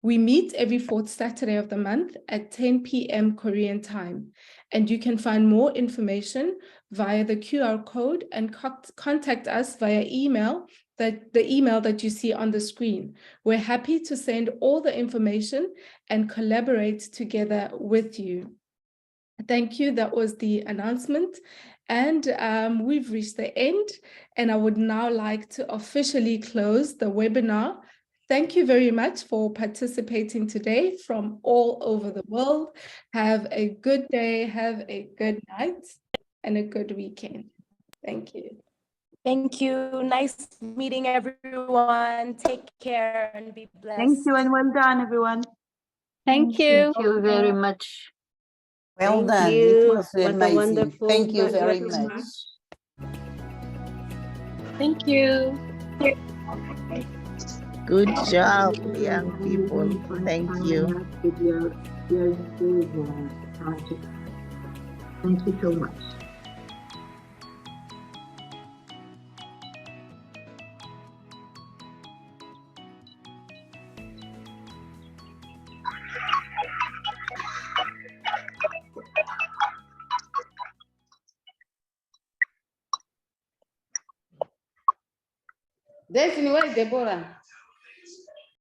We meet every fourth Saturday of the month at 10 p.m. Korean time, and you can find more information via the QR code and contact us via email, the email that you see on the screen. We're happy to send all the information and collaborate together with you. Thank you. That was the announcement. And we've reached the end, and I would now like to officially close the webinar. Thank you very much for participating today from all over the world. Have a good day, have a good night, and a good weekend. Thank you. Thank you. Nice meeting everyone. Take care and be blessed. Thank you, and well done, everyone. Thank you. Thank you very much. Well Thank done. you. It was What a amazing. wonderful Thank you very webinar. much. Thank you. Good job, young people. Thank you. Thank you so much. Destiny, where is Deborah?